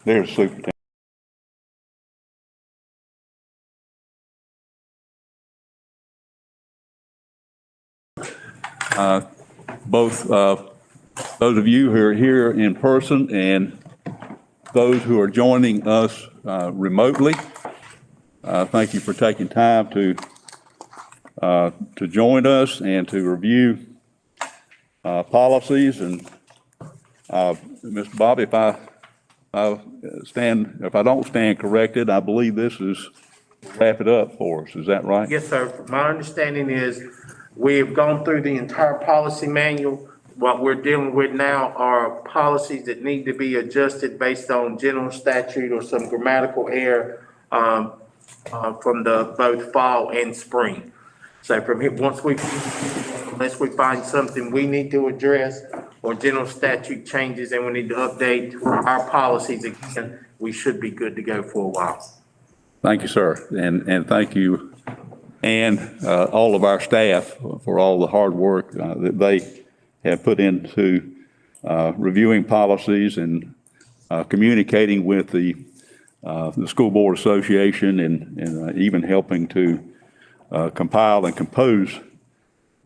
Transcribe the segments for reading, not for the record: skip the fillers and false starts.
There's the superintendent. Both those of you who are here in person and those who are joining us remotely, thank you for taking time to join us and to review policies. And Mr. Bobby, if I don't stand corrected, I believe this is wrap it up for us. Is that right? Yes, sir. My understanding is we've gone through the entire policy manual. What we're dealing with now are policies that need to be adjusted based on general statute or some grammatical error from the both fall and spring. So from here, unless we find something we need to address or general statute changes and we need to update our policies again, we should be good to go for a while. Thank you, sir. And thank you and all of our staff for all the hard work that they have put into reviewing policies and communicating with the School Board Association and even helping to compile and compose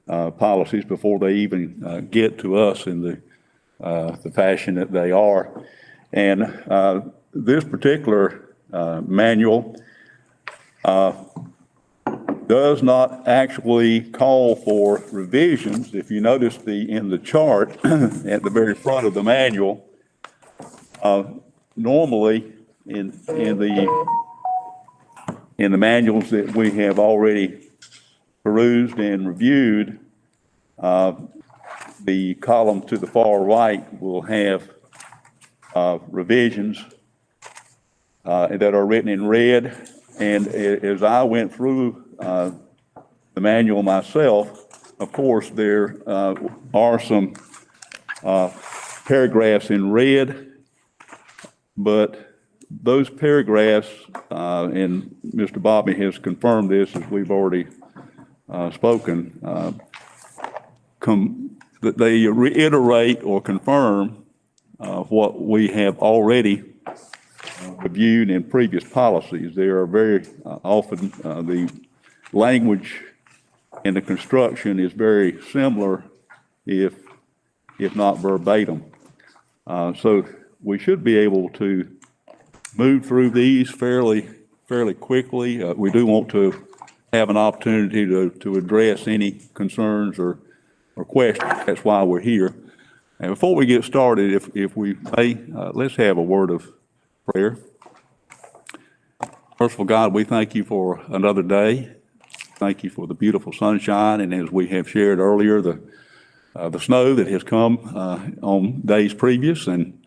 policies before they even get to us in the fashion that they are. And this particular manual does not actually call for revisions. If you notice in the chart at the very front of the manual, normally in the manuals that we have already perused and reviewed, the column to the far right will have revisions that are written in red. And as I went through the manual myself, of course, there are some paragraphs in red, but those paragraphs, and Mr. Bobby has confirmed this as we've already spoken, that they reiterate or confirm what we have already reviewed in previous policies. They are very often, the language and the construction is very similar, if not verbatim. So we should be able to move through these fairly quickly. We do want to have an opportunity to address any concerns or questions. That's why we're here. And before we get started, if we may, let's have a word of prayer. Merciful God, we thank you for another day. Thank you for the beautiful sunshine, and as we have shared earlier, the snow that has come on days previous. And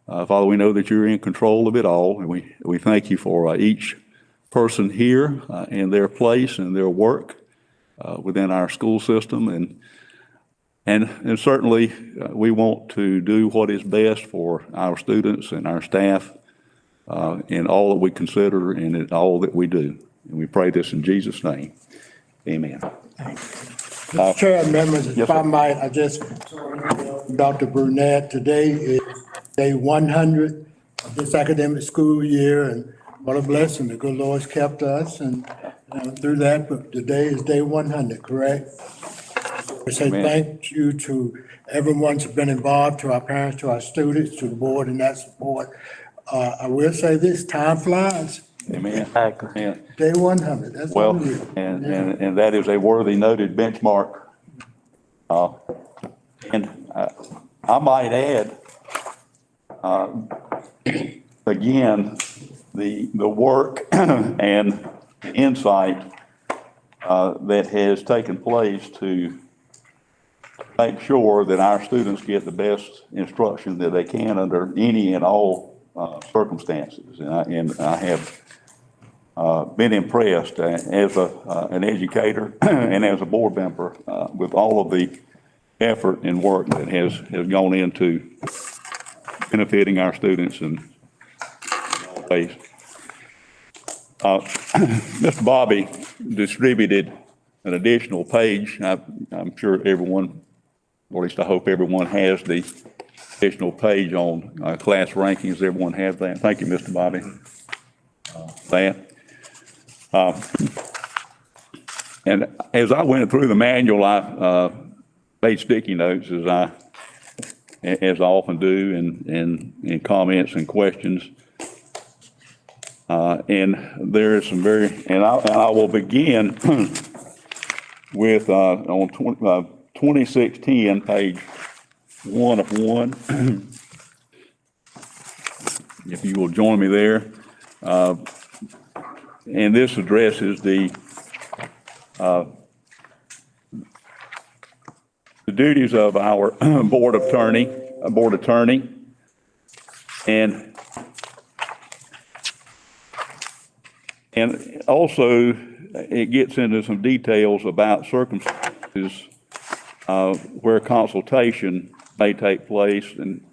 Father, we know that you're in control of it all, and we thank you for each person here and their place and their work within our school system. And certainly we want to do what is best for our students and our staff in all that we consider and in all that we do. And we pray this in Jesus' name. Amen. Mr. Chair, members, if I might, I just, Dr. Burnett, today is day 100 of this academic school year, and what a blessing. The good Lord's kept us and through that, but today is day 100, correct? We say thank you to everyone who's been involved, to our parents, to our students, to the board and that support. I will say this, time flies. Amen. Amen. Day 100, that's well, unreal. And that is a worthy noted benchmark. And I might add, again, the work and the insight that has taken place to make sure that our students get the best instruction that they can under any and all circumstances. And I have been impressed as an educator and as a board member with all of the effort and work that has gone into benefiting our students in all ways. Mr. Bobby distributed an additional page. I'm sure everyone, or at least I hope everyone, has the additional page on class rankings. Everyone have that. Thank you, Mr. Bobby. And as I went through the manual, I made sticky notes as I often do in comments and questions. And there is some and I will begin with on 2610, page 1 of 1. If you will join me there. And this addresses the duties of our board attorney, and also it gets into some details about circumstances where consultation may take place, and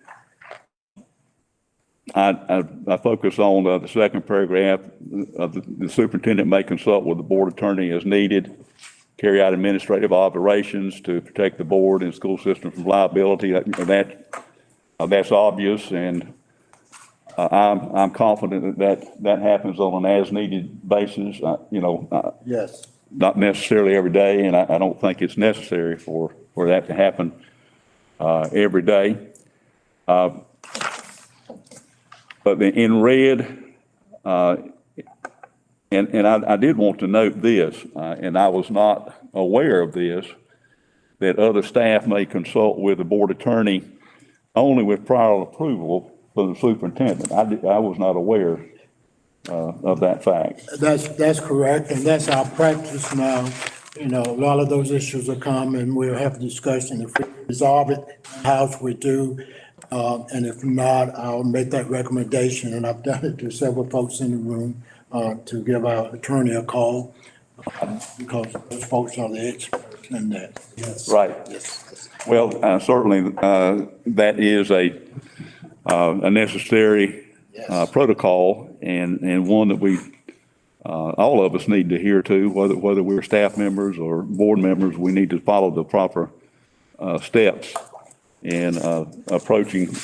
I focus on the second paragraph of the superintendent may consult with the board attorney as needed, carry out administrative operations to protect the board and school system from liability. That's obvious, and I'm confident that happens on an as-needed basis. Yes. Not necessarily every day, and I don't think it's necessary for that to happen every day. But in red, and I did want to note this, and I was not aware of this, that other staff may consult with the board attorney only with prior approval from the superintendent. I was not aware of that fact. That's correct, and that's our practice now. A lot of those issues will come and we'll have a discussion. If we resolve it in-house, we do. And if not, I'll make that recommendation, and I've done it to several folks in the room, to give our attorney a call, because those folks are the experts in that. Yes. Right. Yes. Well, certainly that is a necessary protocol, and one that we all of us need to adhere to, whether we're staff members or board members. We need to follow the proper steps in approaching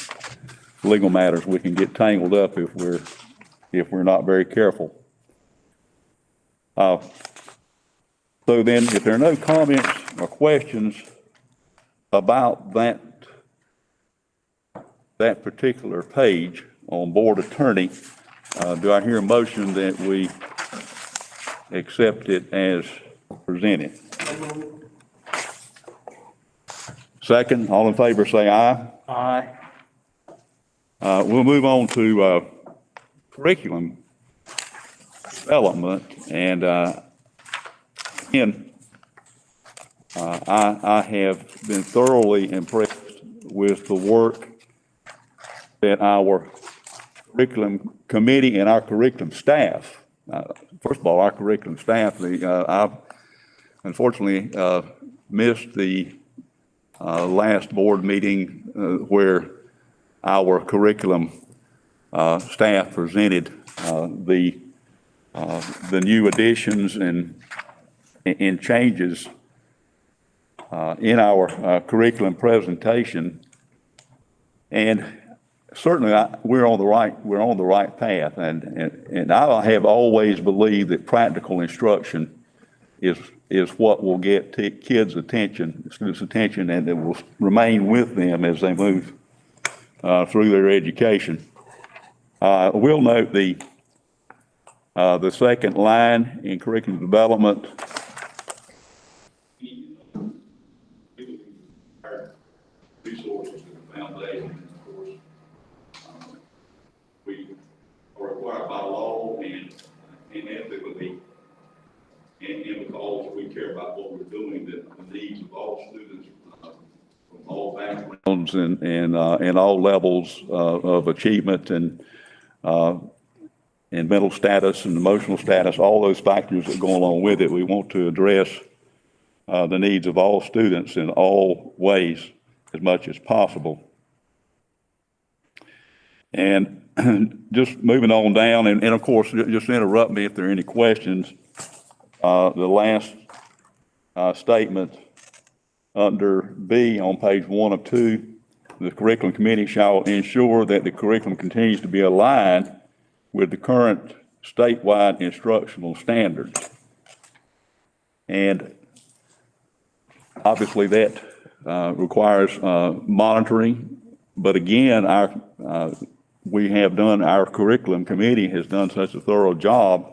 legal matters. We can get tangled up if we're not very careful. So then, if there are no comments or questions about that particular page on board attorney, do I hear a motion that we accept it as presented? Second, all in favor say aye. Aye. We'll move on to curriculum development, and again, I have been thoroughly impressed with the work that our curriculum committee and our curriculum staff, first of all, our curriculum staff, I unfortunately missed the last board meeting where our curriculum staff presented the new additions and changes in our curriculum presentation, and certainly we're on the right path, and I have always believed that practical instruction is what will get kids' attention, students' attention, and it will remain with them as they move through their education. We'll note the second line in curriculum development. Resources to the foundation, of course. We are required by law and ethically, and because we care about what we're doing, that the needs of all students from all backgrounds and all levels of achievement and mental status and emotional status, all those factors that go along with it, we want to address the needs of all students in all ways as much as possible. And just moving on down, and of course, just interrupt me if there are any questions. The last statement under B on page 1 of 2, the curriculum committee shall ensure that the curriculum continues to be aligned with the current statewide instructional standards. And obviously that requires monitoring, but again, our curriculum committee has done such a thorough job.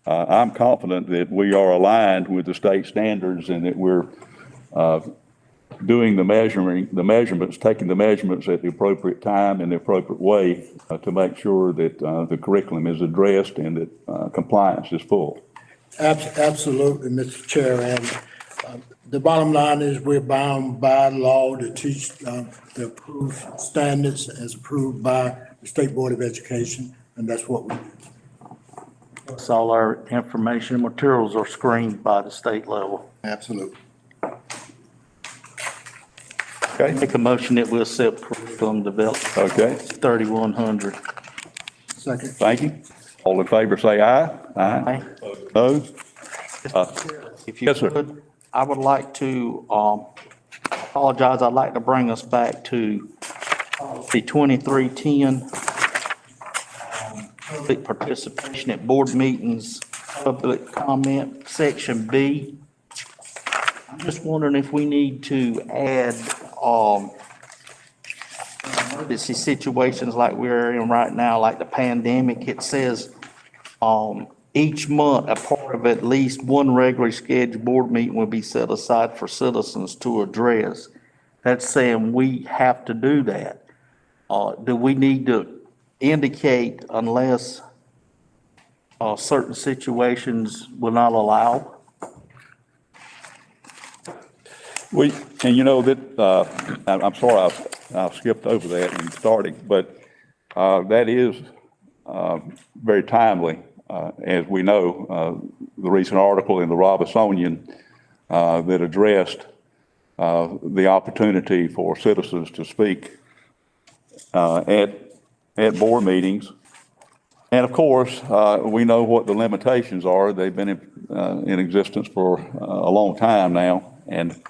I'm confident that we are aligned with the state standards and that we're doing the measurements, taking the measurements at the appropriate time and the appropriate way to make sure that the curriculum is addressed and that compliance is full. Absolutely, Mr. Chair, and the bottom line is we're bound by law to teach the approved standards as approved by the State Board of Education, and that's what we do. Plus, all our information and materials are screened by the state level. Absolutely. Okay. Make a motion that we'll accept curriculum development. Okay. 3,100. Second. Thank you. All in favor, say aye. Aye. Opposed? If you Yes, sir. could, I would like to, apologize, I'd like to bring us back to the 2310. Public participation at board meetings, public comment, section B. I'm just wondering if we need to add, emergency situations like we're in right now, like the pandemic. It says, each month, a part of at least one regularly scheduled board meeting will be set aside for citizens to address. That's saying we have to do that. Do we need to indicate unless certain situations will not allow? And you know that, I'm sorry I skipped over that in starting, but that is very timely. As we know, the recent article in the Robertsonian that addressed the opportunity for citizens to speak at board meetings. And of course, we know what the limitations are. They've been in existence for a long time now. And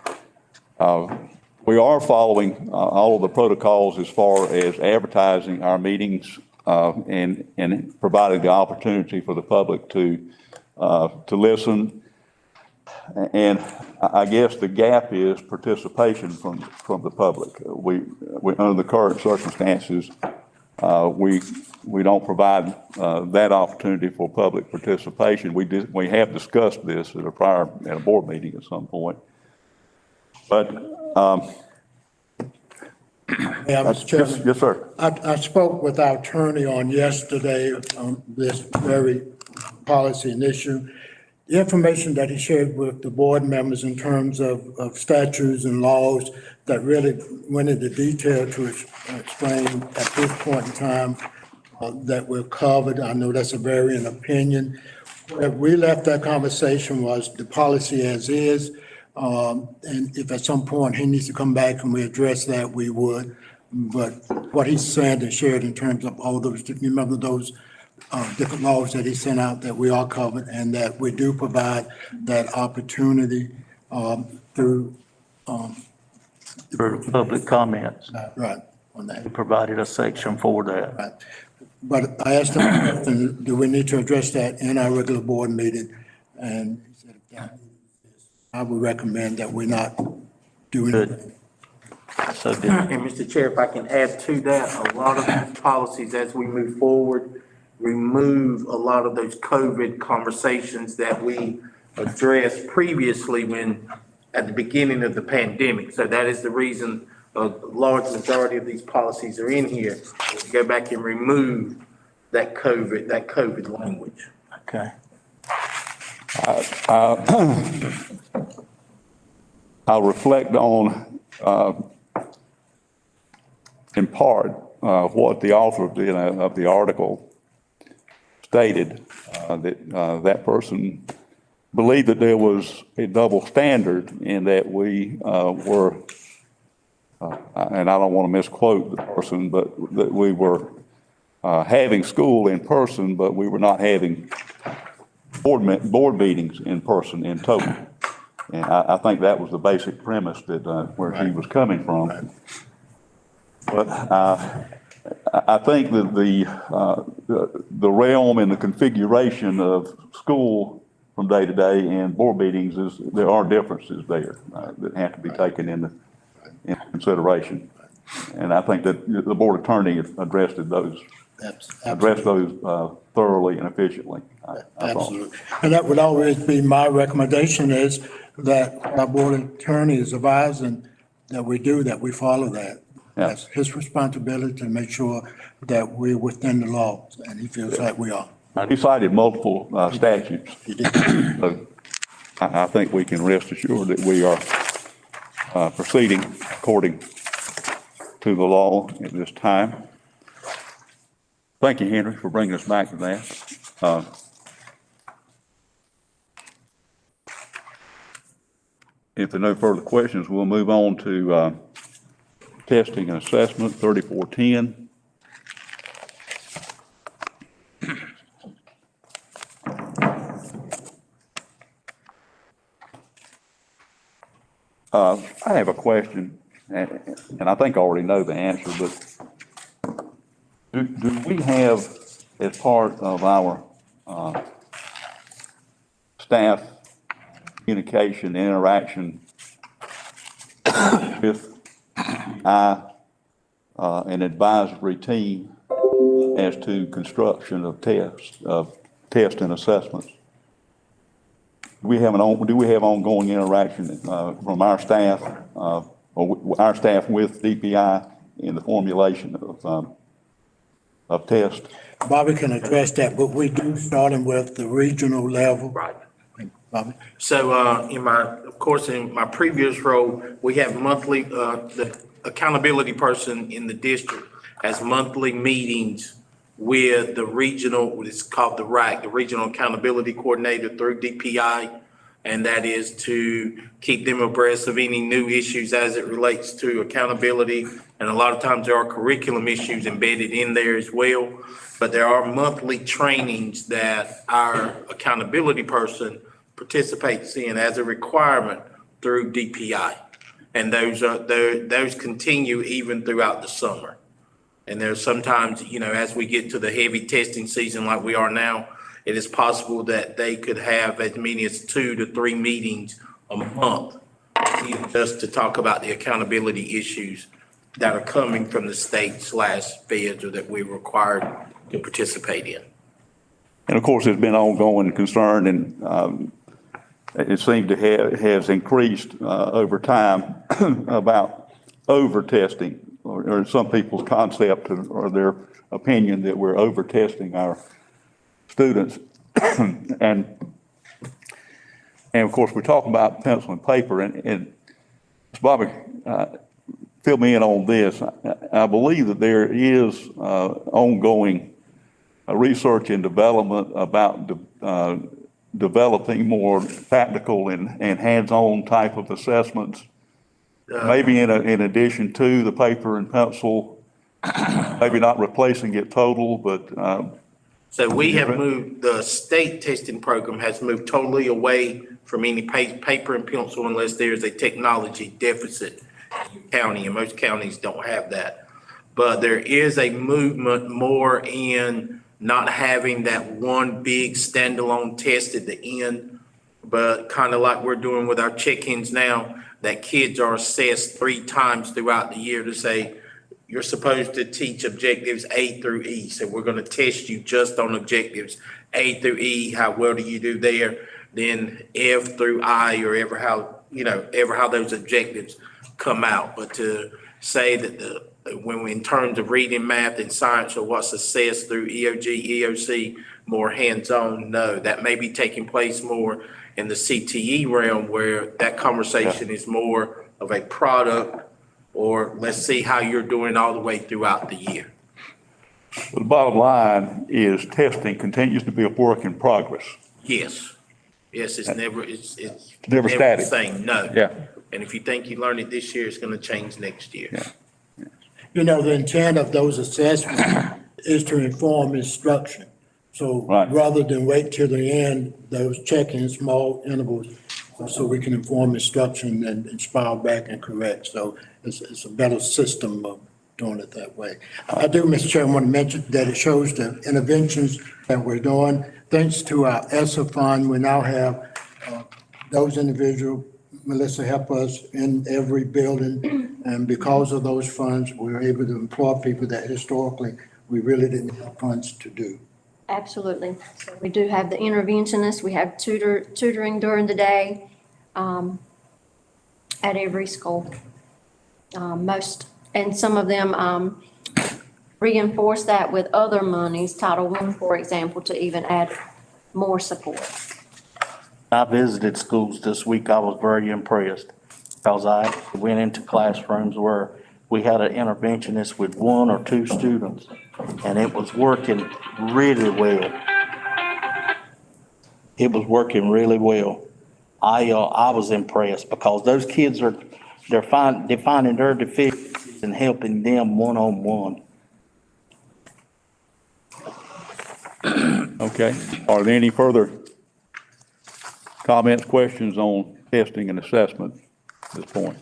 we are following all of the protocols as far as advertising our meetings and providing the opportunity for the public to listen. And I guess the gap is participation from the public. We under the current circumstances, we don't provide that opportunity for public participation. We have discussed this at a board meeting at some point. But Yeah, Mr. Chairman. yes, sir. I spoke with our attorney on yesterday on this very policy and issue. The information that he shared with the board members in terms of statutes and laws that really went into detail to explain at this point in time that we're covered. I know that's a varying opinion. Where we left that conversation was the policy as is. And if at some point he needs to come back and we address that, we would. But what he said and shared in terms of all those, remember those different laws that he sent out, that we are covered and that we do provide that opportunity through. For public comments. Right, on that. We provided a section for that. Right. But I asked him, do we need to address that in our regular board meeting? And he said, I would recommend that we not do anything. So good. And Mr. Chair, if I can add to that, a lot of these policies as we move forward, remove a lot of those COVID conversations that we addressed previously at the beginning of the pandemic. So that is the reason a large majority of these policies are in here. To go back and remove that COVID language. Okay. I'll reflect on, in part, what the author of the article stated, that person believed that there was a double standard in that we were, and I don't want to misquote the person, but that we were having school in person, but we were not having board meetings in person in total. And I think that was the basic premise that where he was coming from. But I think that the realm and the configuration of school from day to day and board meetings there are differences there that have to be taken into consideration. And I think that the board attorney addressed those thoroughly and efficiently. I thought. Absolutely. And that would always be my recommendation is that our board attorney is advising that we follow that. Yeah. That's his responsibility to make sure that we're within the law, and he feels like we are. He cited multiple statutes. He did. So I think we can rest assured that we are proceeding according to the law at this time. Thank you, Henry, for bringing us back to that. If there are no further questions, we'll move on to testing and assessment, 3410. I have a question, and I think I already know the answer, but do we have, as part of our staff communication and interaction with an advisory team as to construction of test and assessments? Do we have ongoing interaction from our staff, or our staff with DPI in the formulation of tests? Bobby can address that, but we do starting with the regional level. Right. Bobby? So, in my previous role, we have monthly, the accountability person in the district has monthly meetings with the regional, what is called the RAC, the Regional Accountability Coordinator through DPI. And that is to keep them abreast of any new issues as it relates to accountability. And a lot of times there are curriculum issues embedded in there as well. But there are monthly trainings that our accountability person participates in as a requirement through DPI. And those continue even throughout the summer. And there's sometimes, as we get to the heavy testing season like we are now, it is possible that they could have as many as 2 to 3 meetings a month just to talk about the accountability issues that are coming from the state/feds or that we're required to participate in. And of course, there's been ongoing concern, and it seems to has increased over time about over-testing, or some people's concept or their opinion that we're over-testing our students. and of course, we're talking about pencil and paper, and Bobby, fill me in on this. I believe that there is ongoing research and development about developing more practical and hands-on type of assessments, maybe in addition to the paper and pencil, maybe not replacing it total, but So we have moved, the state testing program has moved totally away from any paper and pencil unless there's a technology deficit in your county, and most counties don't have that. But there is a movement more in not having that one big standalone test at the end, but kind of like we're doing with our check-ins now, that kids are assessed 3 times throughout the year to say, you're supposed to teach objectives A through E. So we're going to test you just on objectives A through E. How well do you do there? Then F through I, or ever how those objectives come out. But to say that when in terms of reading, math, and science or what's assessed through EOG, EOC, more hands-on, no. That may be taking place more in the CTE realm where that conversation is more of a product, or let's see how you're doing all the way throughout the year. the bottom line is testing continues to be a work in progress. Yes, it's never Never static. the same, no. Yeah. And if you think you learned it this year, it's gonna change next year. Yeah. The intent of those assessments is to inform instruction. So Right. rather than wait till the end, those check-in small intervals, so we can inform instruction and inspire back and correct. So it's a better system of doing it that way. I do, Mr. Chairman, want to mention that it shows the interventions that we're doing. Thanks to our ESSA fund, we now have those individuals, Melissa, help us in every building. And because of those funds, we were able to employ people that historically we really didn't have funds to do. Absolutely. So we do have the interventionists, we have tutoring during the day at every school. And some of them reinforce that with other monies, Title I, for example, to even add more support. I visited schools this week. I was very impressed because I went into classrooms where we had an interventionist with 1 or 2 students, and it was working really well. It was working really well. I was impressed because those kids they're finding their deficiencies and helping them one-on-one. Okay. Are there any further comments, questions on testing and assessment at this point?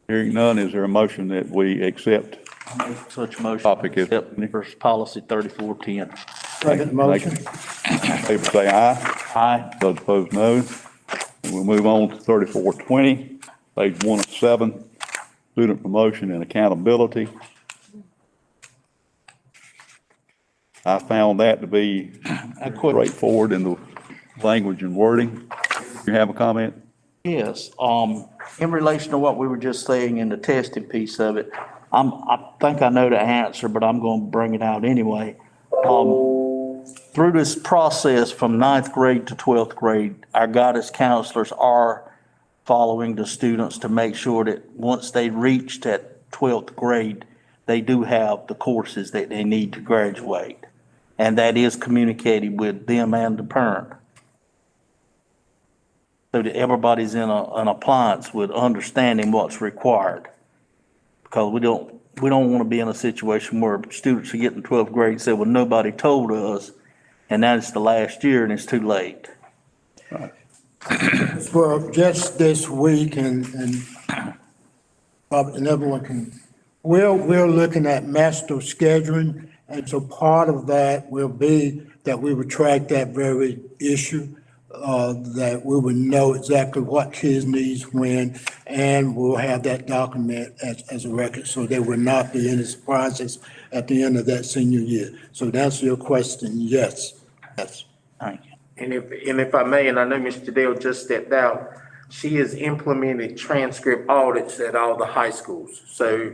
Hearing none, is there a motion that we accept? Such motion. Topic is- Except for policy 3410. Second motion. Favor say aye. Aye. Those opposed, no. And we'll move on to 3420, page 1 of 7, student promotion and accountability. I found that to be straightforward in the language and wording. You have a comment? Yes, in relation to what we were just saying in the testing piece of it, I think I know the answer, but I'm going to bring it out anyway. Through this process from 9th grade to 12th grade, our guidance counselors are following the students to make sure that once they reach that 12th grade, they do have the courses that they need to graduate. And that is communicated with them and the parent. So that everybody's in an appliance with understanding what's required. Because we don't want to be in a situation where students are getting 12th grade and say, well, nobody told us, and now it's the last year and it's too late. Well, just this week and Bob and everyone can, we're looking at master scheduling. And so part of that will be that we would track that very issue, that we would know exactly what kids needs when, and we'll have that document as a record, so there will not be any surprises at the end of that senior year. So to answer your question, yes. Thank you. And if I may, and I know Mr. Dale just stepped out, she has implemented transcript audits at all the high schools. So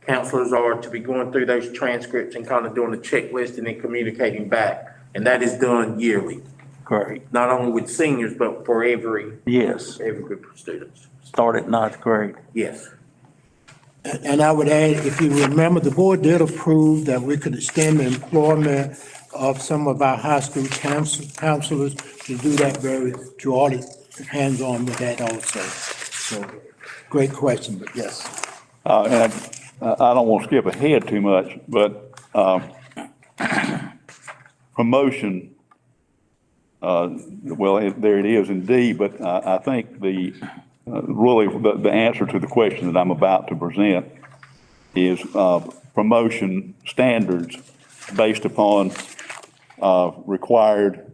counselors are to be going through those transcripts and kind of doing a checklist and then communicating back. And that is done yearly, Great. not only with seniors, but for every group of students. Start at 9th grade. Yes. And I would add, if you remember, the board did approve that we could extend the employment of some of our high school counselors to do that to audit hands-on with that also. So, great question, but yes. And I don't want to skip ahead too much, but promotion, well, there it is indeed, but I think really the answer to the question that I'm about to present is promotion standards based upon required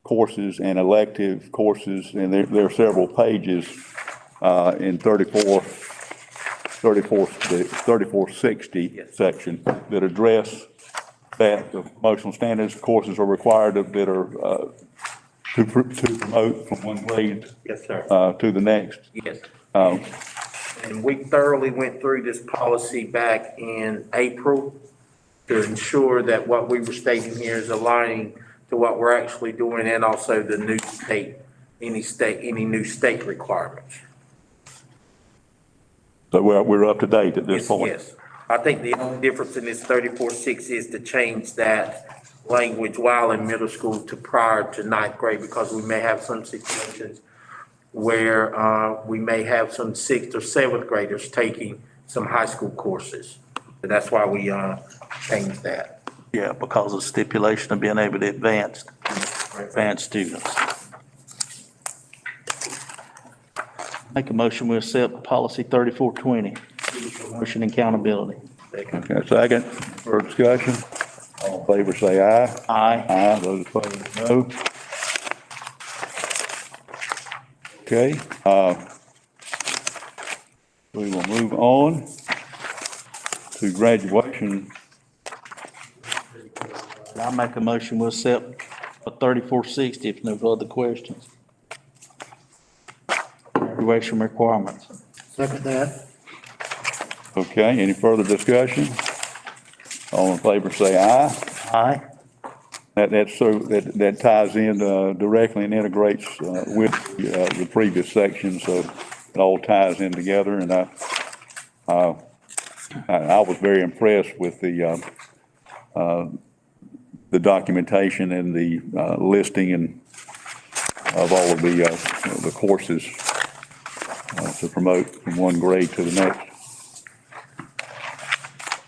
courses and elective courses, and there are several pages in 3460 section that address that the promotional standards courses are required that are to promote from one grade Yes, sir. to the next. Yes. And we thoroughly went through this policy back in April to ensure that what we were stating here is aligning to what we're actually doing, and also the new any new state requirements. So we're up to date at this point. Yes. I think the only difference in this 34.6 is to change that language while in middle school to prior to 9th grade, because we may have some situations where we may have some 6th or 7th graders taking some high school courses. So that's why we changed that. Yeah, because of stipulation of being able to advance students. Make a motion, we accept policy 3420. promotion and accountability. Okay, second, for discussion. All in favor, say aye. Aye. Aye, those opposed, no. Okay, we will move on to graduation. I make a motion, we'll accept a 3460 if no further questions. Graduation requirements. Second that. Okay, any further discussion? All in favor, say aye. Aye. That ties in directly and integrates with the previous section, so it all ties in together. And I was very impressed with the documentation and the listing and of all of the courses to promote from one grade to the next.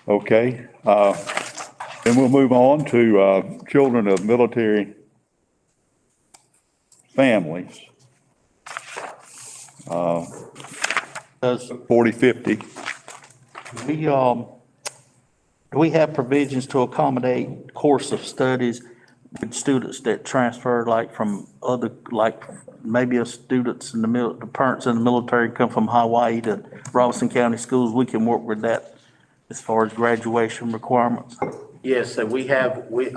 Okay. Then we'll move on to children of military families. Does 4050. do we have provisions to accommodate course of studies with students that transfer like from other, like maybe a students in the parents in the military come from Hawaii to Robinson County schools? We can work with that as far as graduation requirements. Yes, so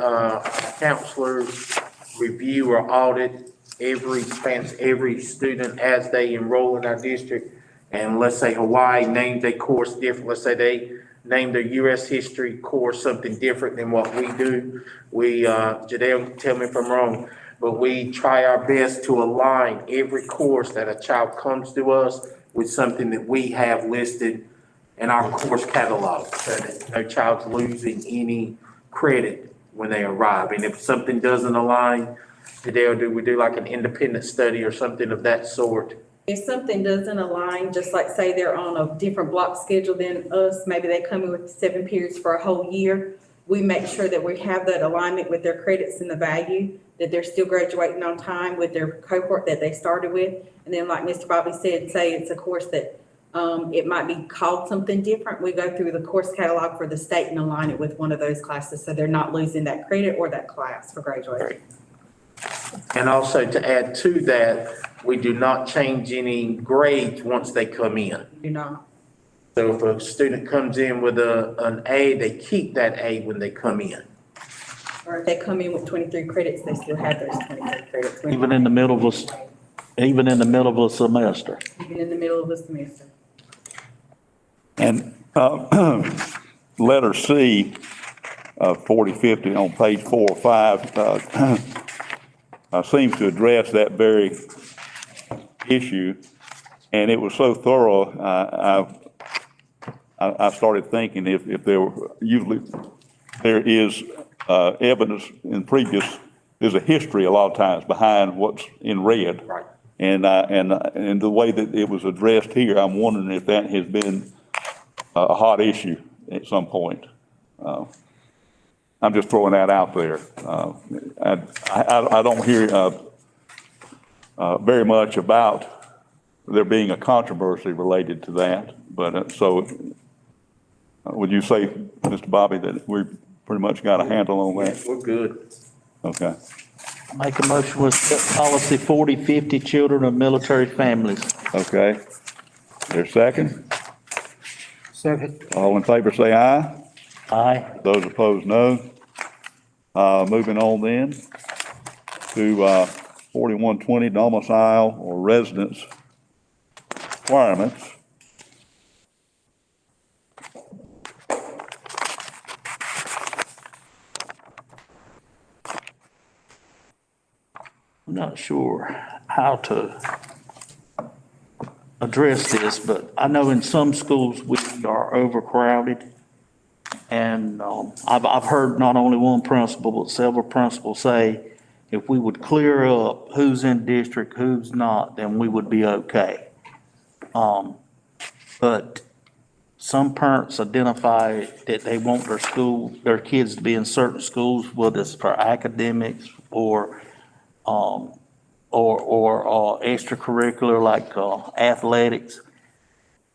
our counselors review or audit every student as they enroll in our district. And let's say Hawaii named a course different, let's say they named a U.S. history course something different than what we do. Jadelle, tell me if I'm wrong, but we try our best to align every course that a child comes to us with something that we have listed in our course catalog, so that no child's losing any credit when they arrive. And if something doesn't align, do we do like an independent study or something of that sort? If something doesn't align, just like say they're on a different block schedule than us, maybe they come in with 7 periods for a whole year, we make sure that we have that alignment with their credits and the value, that they're still graduating on time with their cohort that they started with. And then like Mr. Bobby said, say it's a course that it might be called something different. We go through the course catalog for the state and align it with one of those classes, so they're not losing that credit or that class for graduation. And also to add to that, we do not change any grades once they come in. Do not. So if a student comes in with an A, they keep that A when they come in. Or if they come in with 23 credits, they still have those 23 credits. Even in the middle of a semester. Even in the middle of the semester. And letter C, 4050 on page 4 or 5, seems to address that very issue. And it was so thorough, I started thinking if there were, usually there is evidence in previous, there's a history a lot of times behind what's in red. Right. And the way that it was addressed here, I'm wondering if that has been a hot issue at some point. I'm just throwing that out there. I don't hear very much about there being a controversy related to that, but so would you say, Mr. Bobby, that we pretty much got a handle on that? We're good. Okay. Make a motion with policy 4050, children of military families. Okay. There's a second? Second. All in favor, say aye. Aye. Those opposed, no. Moving on then to 4120, domicile or residence requirements. I'm not sure how to address this, but I know in some schools we are overcrowded. And I've heard not only one principal, but several principals say, if we would clear up who's in district, who's not, then we would be okay. But some parents identify that they want their kids to be in certain schools, whether it's for academics or extracurricular like athletics.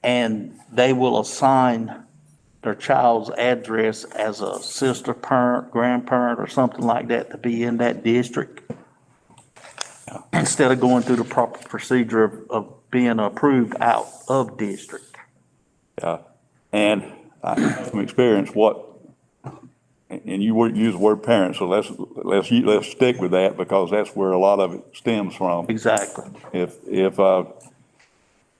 and they will assign their child's address as a sister parent, grandparent, or something like that to be in that district, instead of going through the proper procedure of being approved out of district. And I have from experience and you use the word parent, so let's stick with that because that's where a lot of it stems from. Exactly.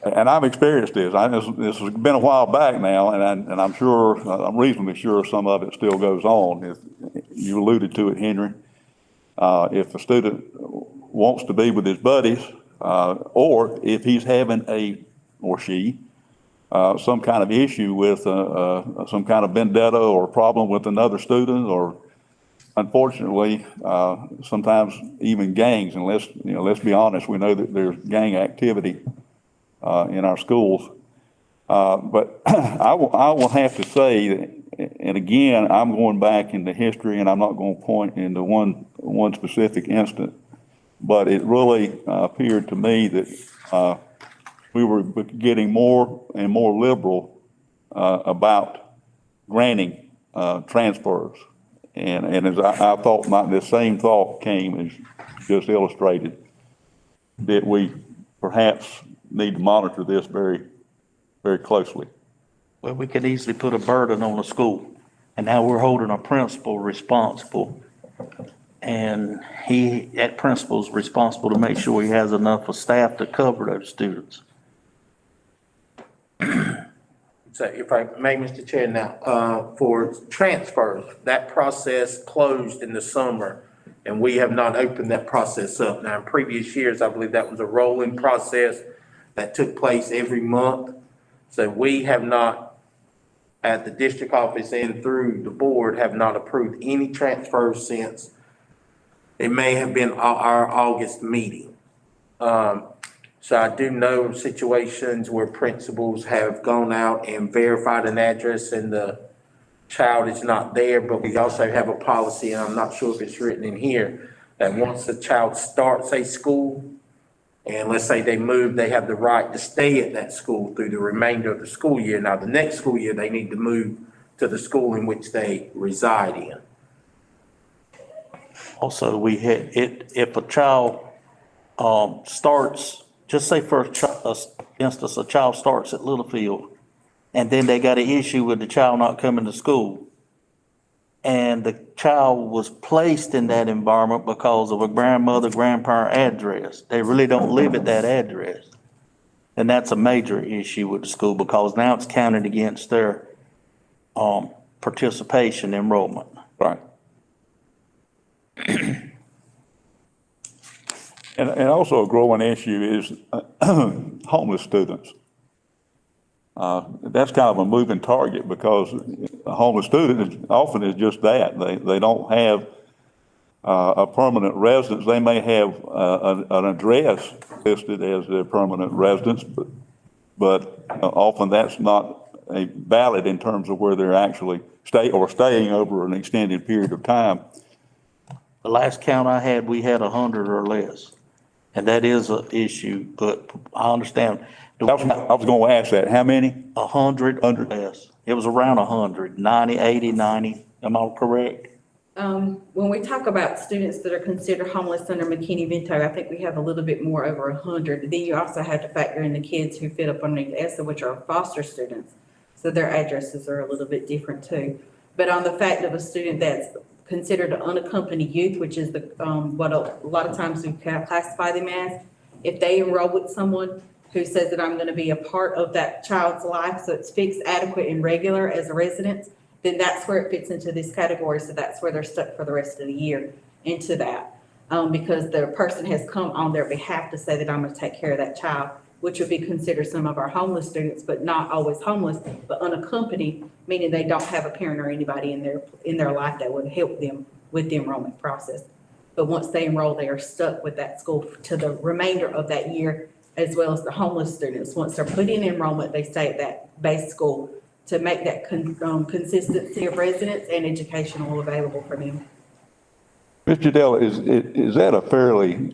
And I've experienced this. This has been a while back now, and I'm sure, I'm reasonably sure some of it still goes on. If you alluded to it, Henry, if a student wants to be with his buddies, or if he's having or she, some kind of issue with some kind of vendetta or problem with another student, or unfortunately, sometimes even gangs. And let's be honest, we know that there's gang activity in our schools. But I will have to say that, and again, I'm going back into history, and I'm not going to point into one specific instance, but it really appeared to me that we were getting more and more liberal about granting transfers. And as I thought, this same thought came as just illustrated, that we perhaps need to monitor this very, very closely. Well, we could easily put a burden on the school, and now we're holding a principal responsible. And that principal is responsible to make sure he has enough of staff to cover those students. So if I may, Mr. Chair, now, for transfers, that process closed in the summer, and we have not opened that process up. Now, in previous years, I believe that was a rolling process that took place every month. So we have not, at the district office and through the board, have not approved any transfers since it may have been our August meeting. So I do know of situations where principals have gone out and verified an address and the child is not there, but we also have a policy, and I'm not sure if it's written in here, that once the child starts a school, and let's say they move, they have the right to stay at that school through the remainder of the school year. Now, the next school year, they need to move to the school in which they reside in. Also, if a child starts, just say for instance, a child starts at Littlefield, and then they got an issue with the child not coming to school, and the child was placed in that environment because of a grandmother, grandparent address. They really don't live at that address. And that's a major issue with the school because now it's counted against their participation enrollment. Right. And also a growing issue is homeless students. That's kind of a moving target because a homeless student often is just that. They don't have a permanent residence. They may have an address listed as their permanent residence, but often that's not valid in terms of where they're actually staying over an extended period of time. The last count I had, we had 100 or less. And that is an issue, but I understand. I was going to ask that. How many? 100 or less. It was around 100, 90, 80, 90. Am I correct? When we talk about students that are considered homeless under McKinney-Vento, I think we have a little bit more, over 100. Then you also have to factor in the kids who fit up underneath ESSA, which are foster students. So their addresses are a little bit different too. But on the fact of a student that's considered an unaccompanied youth, which is what a lot of times we classify them as, if they enroll with someone who says that I'm going to be a part of that child's life, so it's fixed, adequate, and regular as a resident, then that's where it fits into this category. So that's where they're stuck for the rest of the year into that, because the person has come on their behalf to say that I'm going to take care of that child, which would be considered some of our homeless students, but not always homeless, but unaccompanied, meaning they don't have a parent or anybody in their life that would help them with the enrollment process. But once they enroll, they are stuck with that school to the remainder of that year, as well as the homeless students. Once they're put in enrollment, they stay at that base school to make that consistency of residence and educational available for them. Mr. Dell, is that a fairly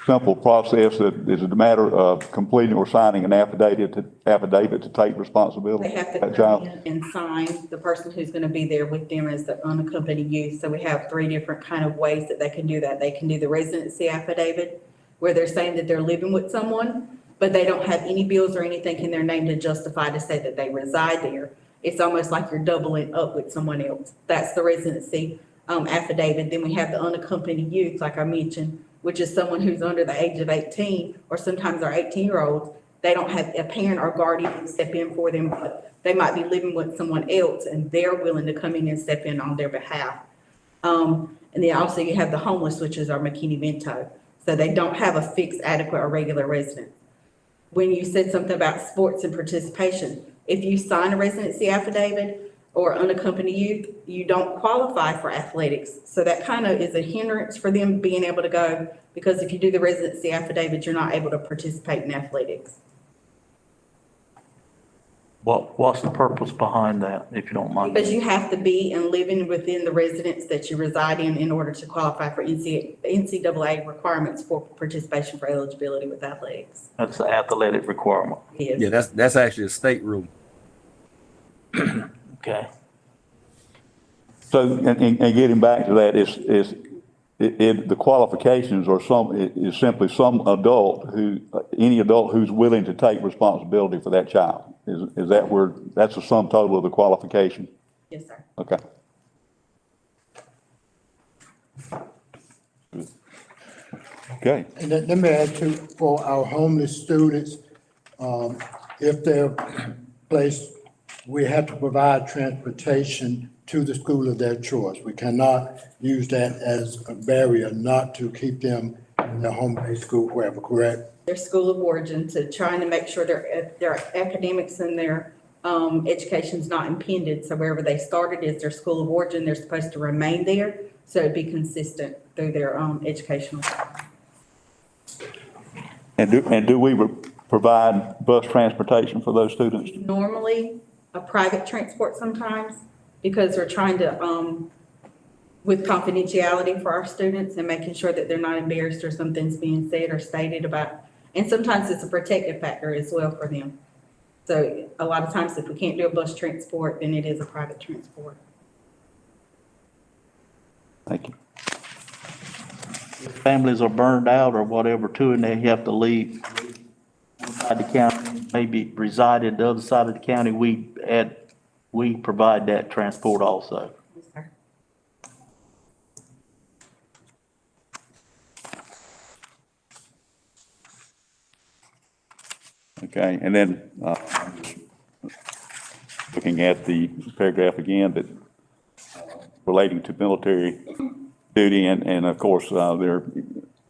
simple process that is a matter of completing or signing an affidavit to take responsibility They have to for that come child? in and sign, the person who's gonna be there with them as the unaccompanied youth. So we have 3 different kind of ways that they can do that. They can do the residency affidavit, where they're saying that they're living with someone, but they don't have any bills or anything in their name to justify to say that they reside there. It's almost like you're doubling up with someone else. That's the residency affidavit. Then we have the unaccompanied youth, like I mentioned, which is someone who's under the age of 18, or sometimes our 18-year-olds. They don't have a parent or guardian to step in for them, but they might be living with someone else and they're willing to come in and step in on their behalf. And then also you have the homeless, which is our McKinney-Vento. So they don't have a fixed, adequate, or regular residence. When you said something about sports and participation, if you sign a residency affidavit or unaccompanied youth, you don't qualify for athletics. So that kind of is a hindrance for them being able to go, because if you do the residency affidavit, you're not able to participate in athletics. What's the purpose behind that, if you don't mind? Because you have to be and living within the residence that you reside in order to qualify for NCAA requirements for participation for eligibility with athletics. That's the athletic requirement. Yes. Yeah, that's actually a state rule. Okay. So, and getting back to that, the qualifications are is simply some adult any adult who's willing to take responsibility for that child. Is that where, that's the sum total of the qualification? Yes, sir. Okay. Okay. And let me add too, for our homeless students, if they're placed, we have to provide transportation to the school of their choice. We cannot use that as a barrier not to keep them in their home-based school wherever, correct? Their school of origin, to trying to make sure their academics and their education's not impeded. So wherever they started is their school of origin, they're supposed to remain there. So it'd be consistent through their educational. And do we provide bus transportation for those students? Normally, a private transport sometimes, because we're trying to, with confidentiality for our students and making sure that they're not embarrassed or something's being said or stated about, and sometimes it's a protective factor as well for them. So a lot of times if we can't do a bus transport, then it is a private transport. Thank you. Families are burned out or whatever too, and they have to leave outside the county, maybe reside in the other side of the county, we provide that transport also. Yes, sir. Okay, and then, looking at the paragraph again, that relating to military duty, and of course, there are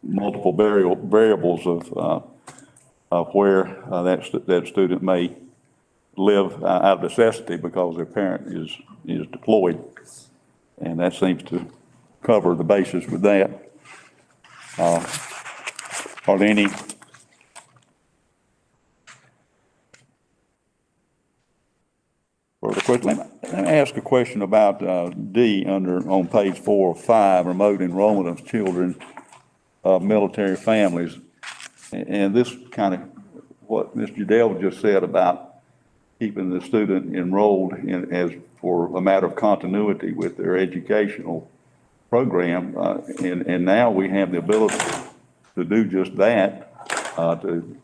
multiple variables of where that student may live out of necessity because their parent is deployed. And that seems to cover the basis with that. Are there any further questions? Let me ask a question about D on page 4 of 5, remote enrollment of children of military families. And this kind of what Mr. Udell just said about keeping the student enrolled as for a matter of continuity with their educational program. And now we have the ability to do just that, to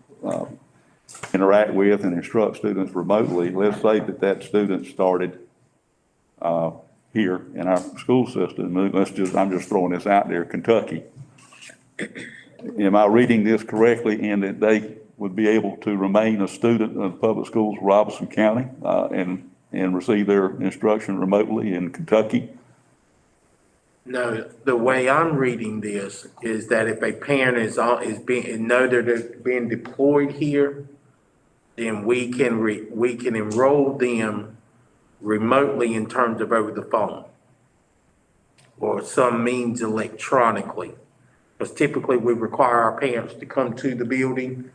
interact with and instruct students remotely. Let's say that student started here in our school system. I'm just throwing this out there, Kentucky. Am I reading this correctly in that they would be able to remain a student of public schools, Robeson County, and receive their instruction remotely in Kentucky? No, the way I'm reading this is that if a parent is being deployed here, then we can enroll them remotely in terms of over the phone or some means electronically. Because typically we require our parents to come to the building.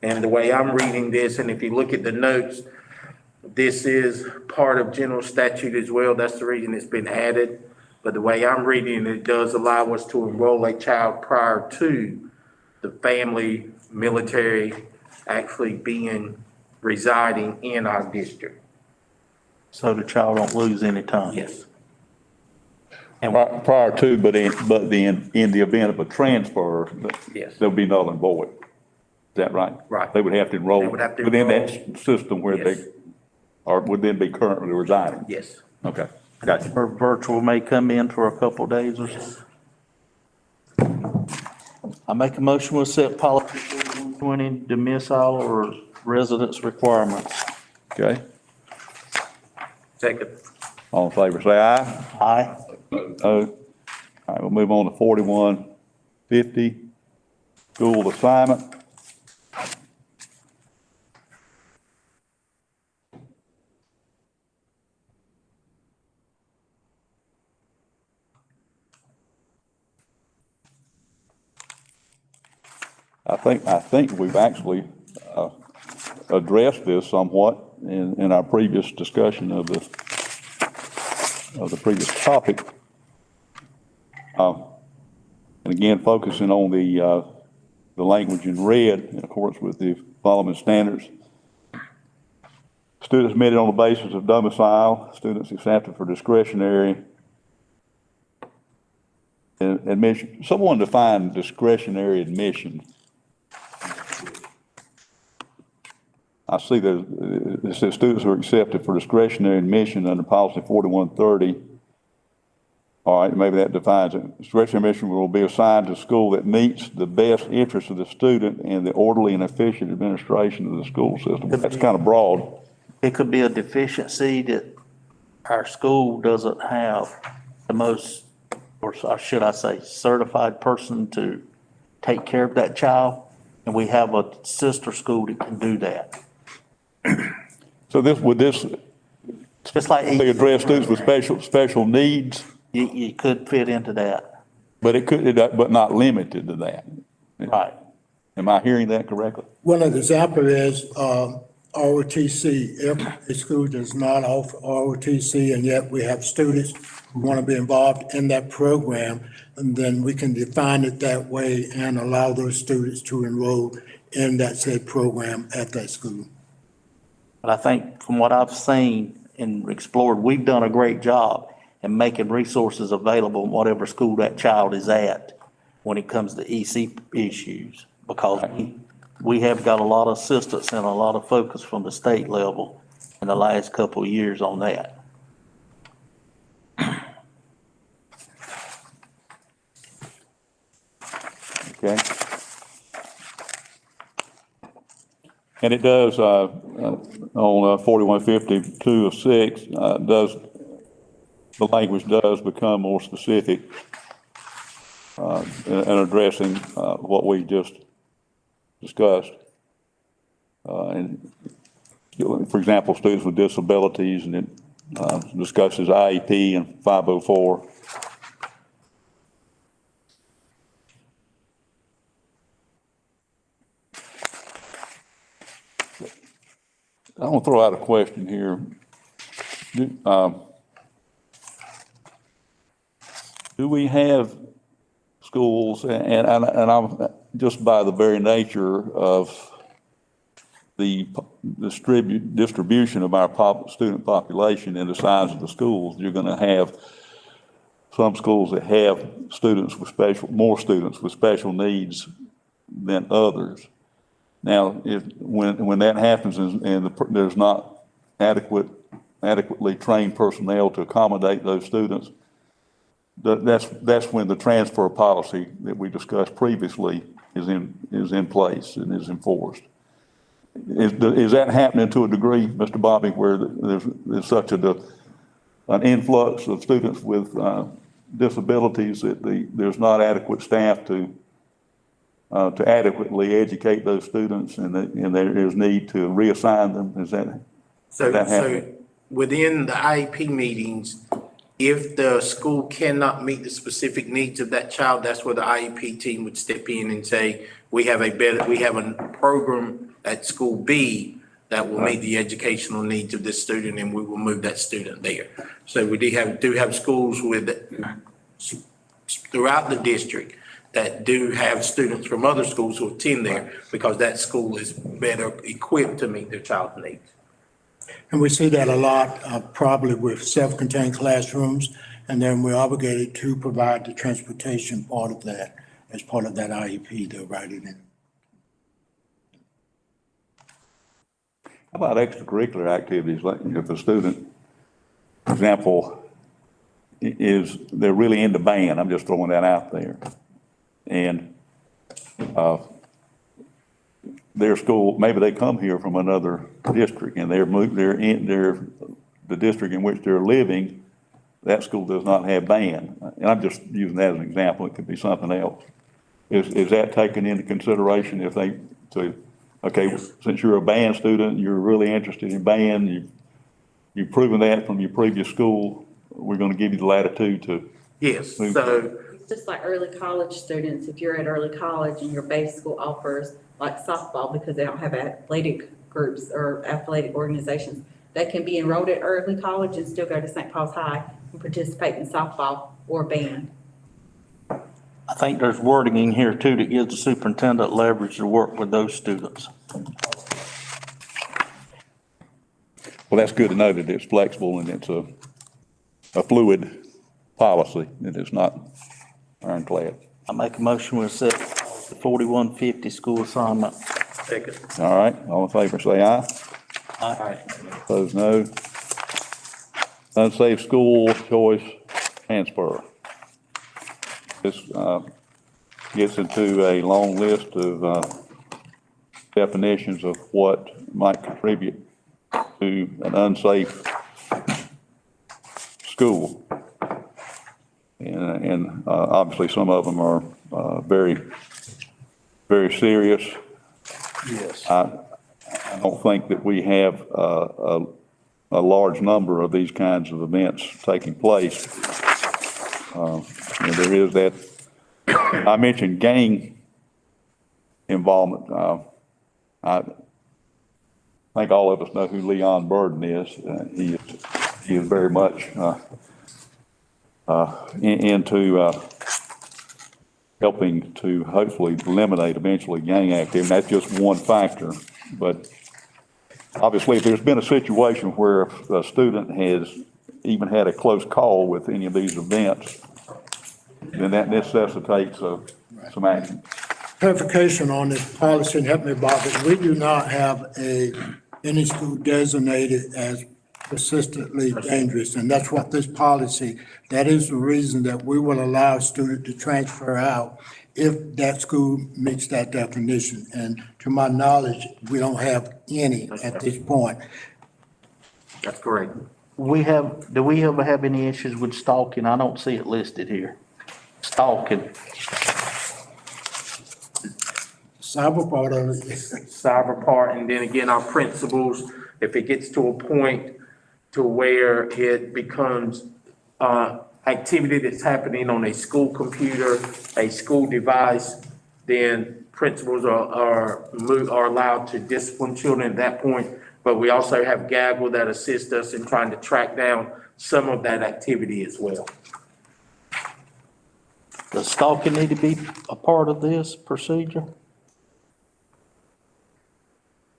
And the way I'm reading this, and if you look at the notes, this is part of general statute as well. That's the reason it's been added. But the way I'm reading it, it does allow us to enroll a child prior to the family, military actually residing in our district. So the child don't lose any time. Yes. Prior to, but in the event of a transfer, Yes. there'll be null and void. Is that right? Right. They would have to enroll They would have to within enroll. that system where they Yes. would then be currently residing. Yes. Okay, gotcha. Or virtual may come in for a couple of days or so. I make a motion to set policy 4120 dismissal or residence requirements. Okay, Second. all in favor, say aye. Aye. No. All right, we'll move on to 4150, school assignment. I think we've actually addressed this somewhat in our previous discussion of the previous topic. And again, focusing on the language in red in accordance with the following standards. Students admitted on the basis of domicile, students accepted for discretionary admission. Someone define discretionary admission. I see it says students who are accepted for discretionary admission under policy 4130. All right, maybe that defines it. Discretionary admission will be assigned to a school that meets the best interests of the student and the orderly and efficient administration of the school system. That's kind of broad. It could be a deficiency that our school doesn't have the most, or should I say, certified person to take care of that child. And we have a sister school that can do that. So would this Just like they address students with special needs, you could fit into that. but not limited to that. Right. Am I hearing that correctly? One of the examples is ROTC. Every school does not offer ROTC, and yet we have students who want to be involved in that program. And then we can define it that way and allow those students to enroll in that said program at that school. But I think from what I've seen and explored, we've done a great job in making resources available in whatever school that child is at when it comes to EC issues. Because we have got a lot of assistance and a lot of focus from the state level in the last couple of years on that. Okay. And it does, on 4152 of 6, the language does become more specific in addressing what we just discussed. And for example, students with disabilities, and it discusses IEP and 504. I want to throw out a question here. Do we have schools, and I'm just by the very nature of the distribution of our student population and the size of the schools, you're going to have some schools that have more students with special needs than others. Now, when that happens and there's not adequately trained personnel to accommodate those students, that's when the transfer policy that we discussed previously is in place and is enforced. Is that happening to a degree, Mr. Bobby, where there's such an influx of students with disabilities that there's not adequate staff to adequately educate those students, and there is need to reassign them? Is that happening? So within the IEP meetings, if the school cannot meet the specific needs of that child, that's where the IEP team would step in and say, we have a program at school B that will meet the educational needs of this student, and we will move that student there. So we do have schools throughout the district that do have students from other schools who attend there because that school is better equipped to meet their child's needs. And we see that a lot, probably with self-contained classrooms, and then we're obligated to provide the transportation part of that as part of that IEP, they'll write it in. How about extracurricular activities, like if a student, for example, they're really into band, I'm just throwing that out there. And their school, maybe they come here from another district and the district in which they're living, that school does not have band. And I'm just using that as an example, it could be something else. Is that taken into consideration if they say, okay, since you're a band student, you're really interested in band, you've proven that from your previous school, we're gonna give you the latitude to. Yes, move. so, It's just like early college students, if you're at early college and your base school offers like softball because they don't have athletic groups or athletic organizations, they can be enrolled at early college and still go to St. Paul's High and participate in softball or band. I think there's wording in here too that gives the superintendent leverage to work with those students. Well, that's good to know that it's flexible and it's a fluid policy, that it's not ironclad. I make a motion we accept the 4150 school assignment. second. All right, all in favor, say aye. Aye. Opposed, no. Unsafe school choice transfer. This gets into a long list of definitions of what might contribute to an unsafe school. And obviously, some of them are very, very serious. Yes. I don't think that we have a large number of these kinds of events taking place. And there is that, I mentioned gang involvement. I think all of us know who Leon Burden is. He is very much into helping to hopefully eliminate eventually gang activity. That's just one factor. But obviously, if there's been a situation where a student has even had a close call with any of these events, then that necessitates some action. Clarification on this policy, and help me, Bob, but we do not have any school designated as persistently dangerous, and that's what this policy, that is the reason that we will allow a student to transfer out if that school meets that definition. And to my knowledge, we don't have any at this point. That's correct. Do we ever have any issues with stalking? I don't see it listed here. Stalking. Cyber part of it. Cyber part, and then again, our principals, if it gets to a point to where it becomes activity that's happening on a school computer, a school device, then principals are allowed to discipline children at that point. But we also have Gaggle that assists us in trying to track down some of that activity as well. Does stalking need to be a part of this procedure?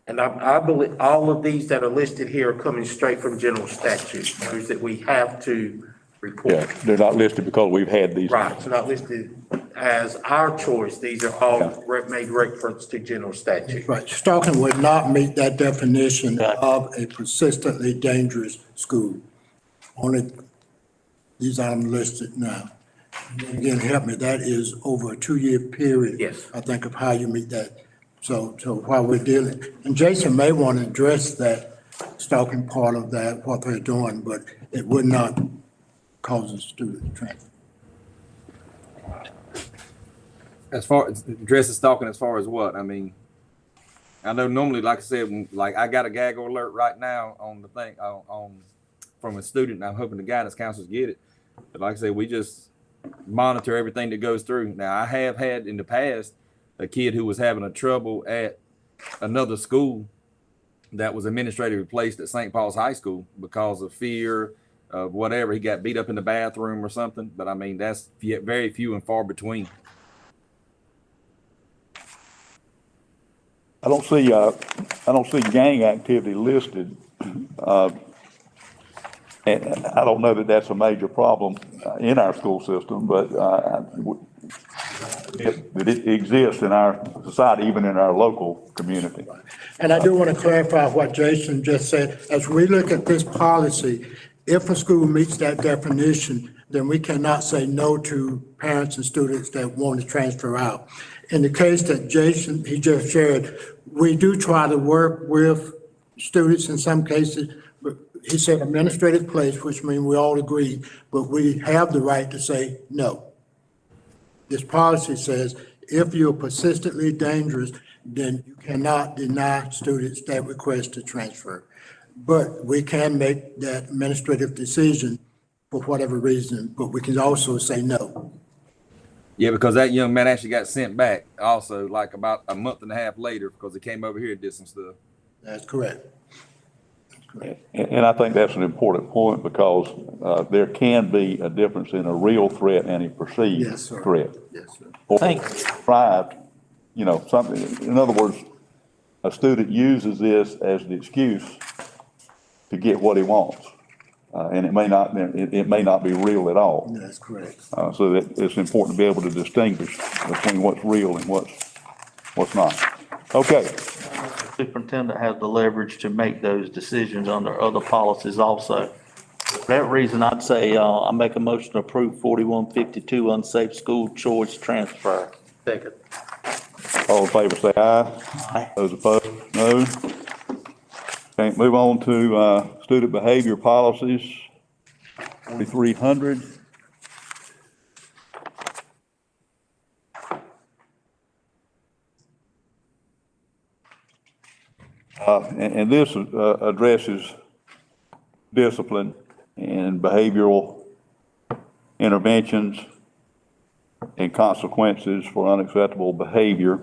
And I believe all of these that are listed here are coming straight from general statute, those that we have to report. Yeah, they're not listed because we've had these. Right, it's not listed as our choice. These are all made reference to general statute. Right, stalking would not meet that definition of a persistently dangerous school. Only these items listed now. And again, help me, that is over a 2-year period. Yes. I think of how you meet that. So while we're dealing, and Jason may want to address that stalking part of that, what they're doing, but it would not cause a student to transfer. As far as addressing stalking, as far as what? I mean, I know normally, like I said, like I got a gaggle alert right now on the thing on from a student. And I'm hoping the guidance counselors get it. But like I said, we just monitor everything that goes through. Now, I have had in the past a kid who was having a trouble at another school that was administratively placed at St. Paul's High School because of fear of whatever. He got beat up in the bathroom or something. But I mean, that's very few and far between. I don't see gang activity listed. And I don't know that that's a major problem in our school system, but it exists in our society, even in our local community. And I do want to clarify what Jason just said. As we look at this policy, if a school meets that definition, then we cannot say no to parents and students that want to transfer out. In the case that Jason, he just shared, we do try to work with students in some cases, but he said administrative place, which means we all agree, but we have the right to say no. This policy says if you're persistently dangerous, then you cannot deny students that request to transfer. But we can make that administrative decision for whatever reason, but we can also say no. Yeah, because that young man actually got sent back also like about a month and a half later because he came over here and did some stuff. That's correct. And I think that's an important point because there can be a difference in a real threat and a perceived Yes, sir. threat. Yes, sir. Or Thank- contrived, something, in other words, a student uses this as the excuse to get what he wants. And it may not be real at all. That's correct. So that it's important to be able to distinguish between what's real and what's not. Okay. Superintendent has the leverage to make those decisions under other policies also. For that reason, I'd say, I make a motion to approve 4152 unsafe school choice transfer. Second. All in favor, say aye. Aye. Those opposed, no. Okay, move on to student behavior policies, 4300. And this addresses discipline and behavioral interventions and consequences for unacceptable behavior.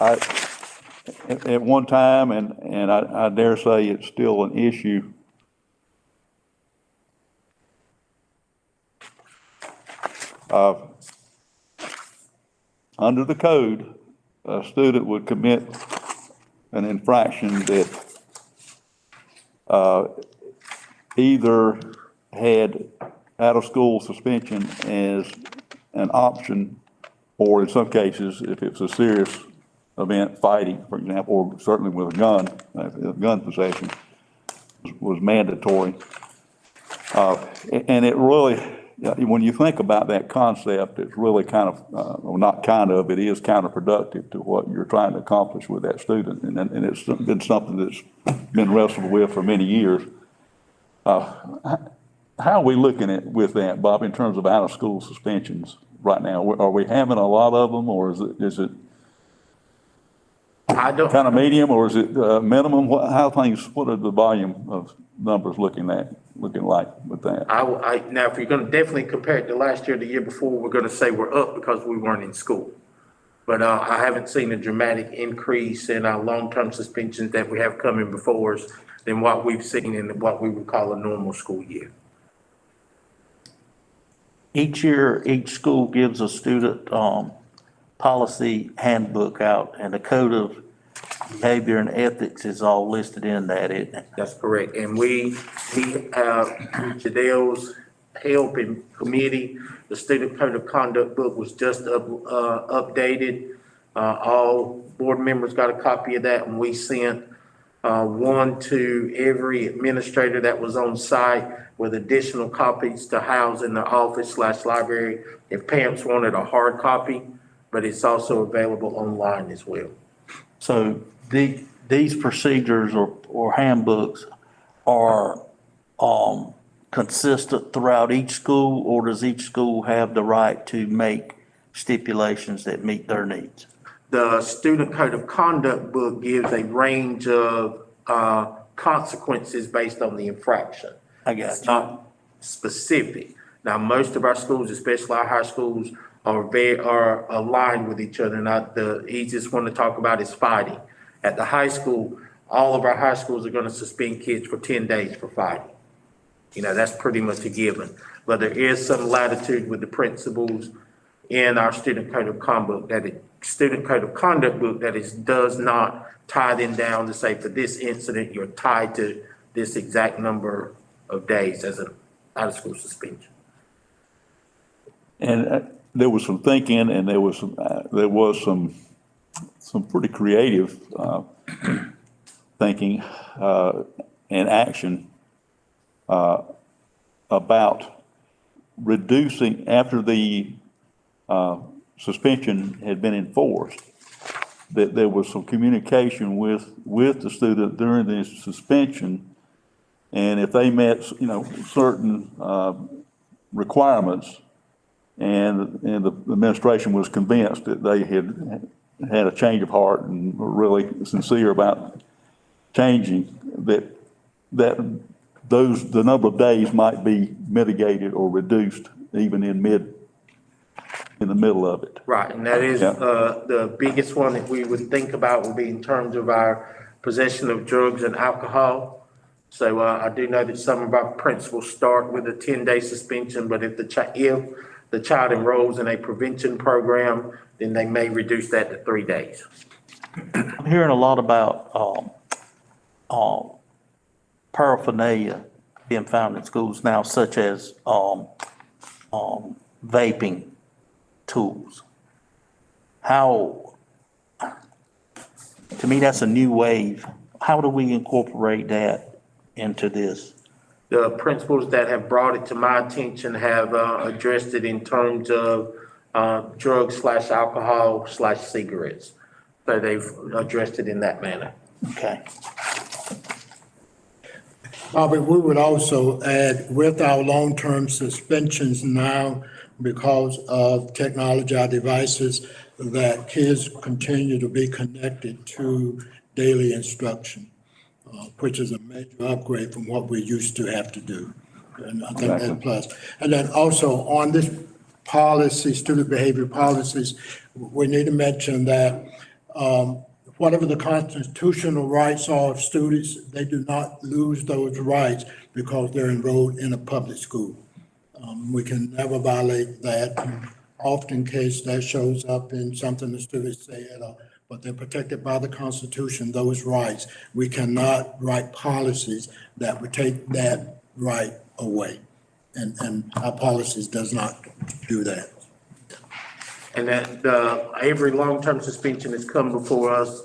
At one time, and I dare say it's still an issue, under the code, a student would commit an infraction that either had out-of-school suspension as an option, or in some cases, if it's a serious event, fighting, for example, or certainly with a gun possession was mandatory. And it really, when you think about that concept, it's really kind of, well, not kind of, it is counterproductive to what you're trying to accomplish with that student. And it's been something that's been wrestled with for many years. How are we looking with that, Bob, in terms of out-of-school suspensions right now? Are we having a lot of them, or is it I don't. kind of medium, or is it minimum? What are the volume of numbers looking like with that? Now, if you're gonna definitely compare it to last year, the year before, we're gonna say we're up because we weren't in school. But, I haven't seen a dramatic increase in our long-term suspensions that we have coming before us than what we've seen in what we would call a normal school year. Each year, each school gives a student, policy handbook out, and the code of behavior and ethics is all listed in that, isn't it? That's correct. And we Jadel's help in committee, the student code of conduct book was just updated. All board members got a copy of that, and we sent one to every administrator that was on site with additional copies to house in their office/library if parents wanted a hard copy, but it's also available online as well. So these procedures or handbooks are, consistent throughout each school, or does each school have the right to make stipulations that meet their needs? The student code of conduct book gives a range of consequences based on the infraction. I got It's you. not specific. Now, most of our schools, especially our high schools, are aligned with each other. Not the easiest one to talk about is fighting. At the high school, all of our high schools are going to suspend kids for 10 days for fighting. That's pretty much a given. But there is some latitude with the principals in our student code of conduct book that does not tie them down to say for this incident, you're tied to this exact number of days as an out-of-school suspension. And there was some thinking, and there was some pretty creative thinking and action about reducing after the suspension had been enforced. That there was some communication with the student during the suspension, and if they met certain requirements. And the administration was convinced that they had a change of heart and were really sincere about changing, the number of days might be mitigated or reduced even in the middle of it. Right, and that is, Yeah. the biggest one that we would think about would be in terms of our possession of drugs and alcohol. So, I do know that some of our principals start with a 10-day suspension, but if the child enrolls in a prevention program, then they may reduce that to 3 days. I'm hearing a lot about, paraphernalia being found in schools now, such as, vaping tools. To me, that's a new wave. How do we incorporate that into this? The principals that have brought it to my attention have addressed it in terms of drugs/alcohol/cigarettes. So they've addressed it in that manner. Okay. Bobby, we would also add with our long-term suspensions now, because of technology, our devices, that kids continue to be connected to daily instruction, which is a major upgrade from what we used to have to do. And I think that's a plus. And then also on this policy, student behavior policies, we need to mention that whatever the constitutional rights are of students, they do not lose those rights because they're enrolled in a public school. We can never violate that. Often case that shows up in something the students say, but they're protected by the Constitution, those rights. We cannot write policies that would take that right away. And our policies does not do that. And that every long-term suspension that's come before us,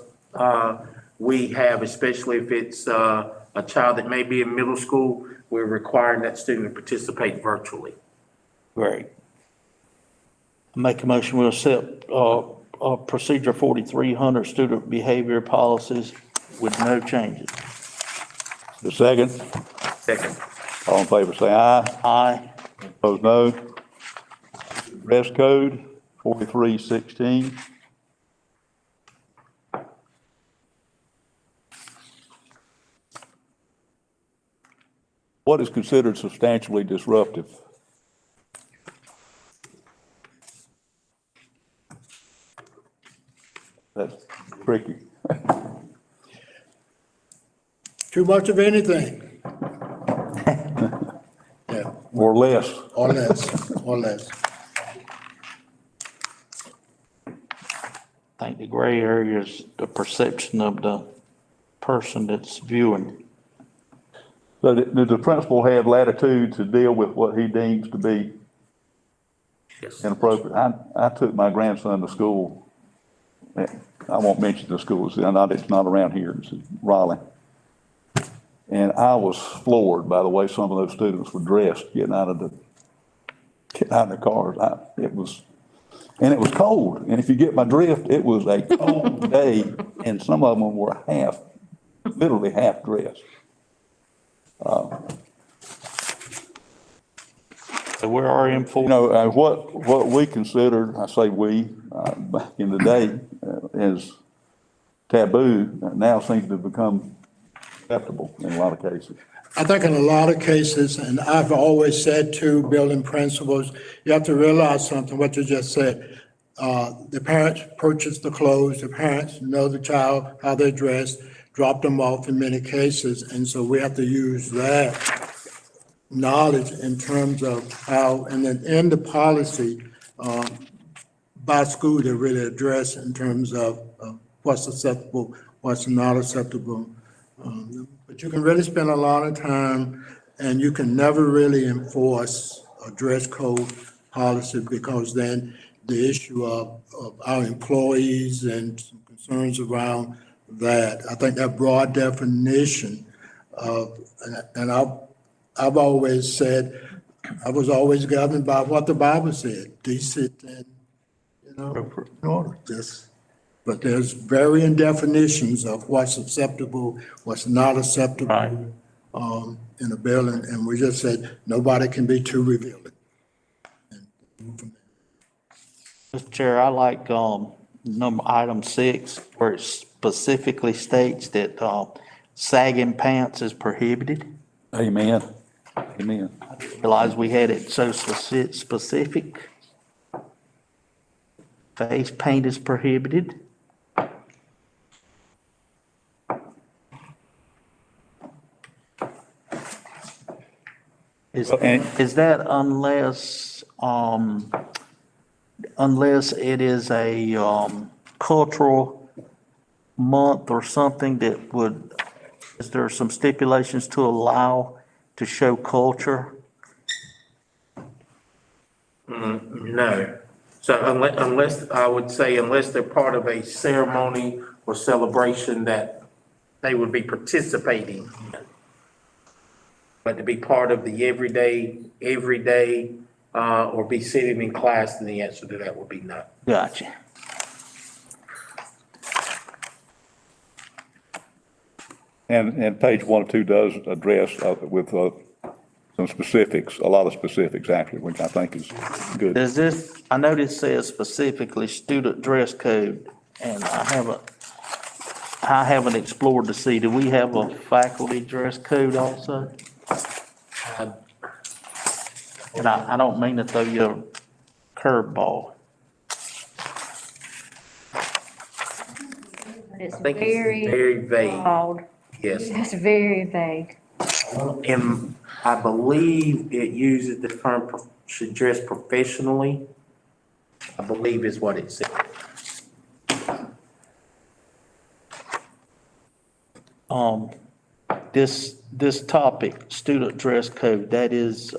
we have, especially if it's a child that may be in middle school, we're requiring that student to participate virtually. Great. Make a motion, we'll accept, procedure 4300 student behavior policies with no changes. The second, Second. all in favor say aye. Aye. Opposed, no. Dress code 4316. What is considered substantially disruptive? That's tricky. Too much of anything. Yeah, Or less. or less, or less. I think the gray area is the perception of the person that's viewing. So does the principal have latitude to deal with what he deems to be Yes. inappropriate? I took my grandson to school. I won't mention the school, it's not around here, it's in Raleigh. And I was floored by the way some of those students were dressed getting out of the cars. It was cold. And if you get my drift, it was a cold day, and some of them were literally half dressed. So we're already in full. What we considered, I say we, back in the day, as taboo, now seems to have become acceptable in a lot of cases. I think in a lot of cases, and I've always said to building principals, you have to realize something, what you just said. The parents purchase the clothes, the parents know the child, how they dress, drop them off in many cases, and so we have to use that knowledge in terms of how, and then in the policy, by school to really address in terms of what's acceptable, what's not acceptable. But you can really spend a lot of time and you can never really enforce a dress code policy because then the issue of our employees and some concerns around that. I think that broad definition of, and I've always said, I was always governed by what the Bible said, decent and, in order, but there's varying definitions of what's acceptable, what's not acceptable. Right. In a bill, and we just said, nobody can be too revealing. Mr. Chair, I like, item 6, where it specifically states that, sagging pants is prohibited. Amen. Amen. Realize we had it so specific. Face paint is prohibited. Is that unless it is a, cultural month or something that would, is there some stipulations to allow to show culture? No. So unless, I would say unless they're part of a ceremony or celebration that they would be participating in. But to be part of the everyday, or be sitting in class, then the answer to that would be no. Gotcha. And page 1 or 2 does address with some specifics, a lot of specifics actually, which I think is good. Does this, I know this says specifically student dress code, and I haven't explored to see, do we have a faculty dress code also? And I don't mean to throw you a curveball. It's I think it's very very vague, broad. yes. It's very vague. And I believe it uses the term should dress professionally, I believe is what it said. This topic, student dress code, that is,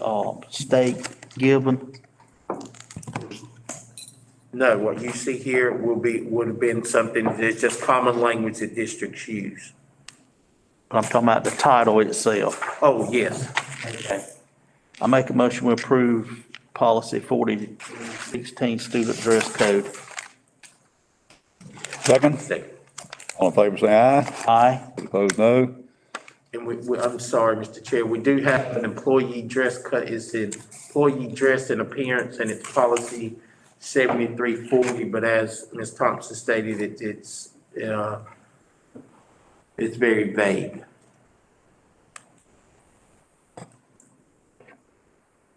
state given. No, what you see here would have been something that's just common language that districts use. I'm talking about the title itself. Oh, yes. Okay. I make a motion to approve policy 4016 student dress code. Second, Second. all in favor, say aye. Aye. Opposed, no. And I'm sorry, Mr. Chair, we do have an employee dress code. It's an employee dress and appearance, and it's policy 7340, but as Ms. Thompson stated, it's very vague.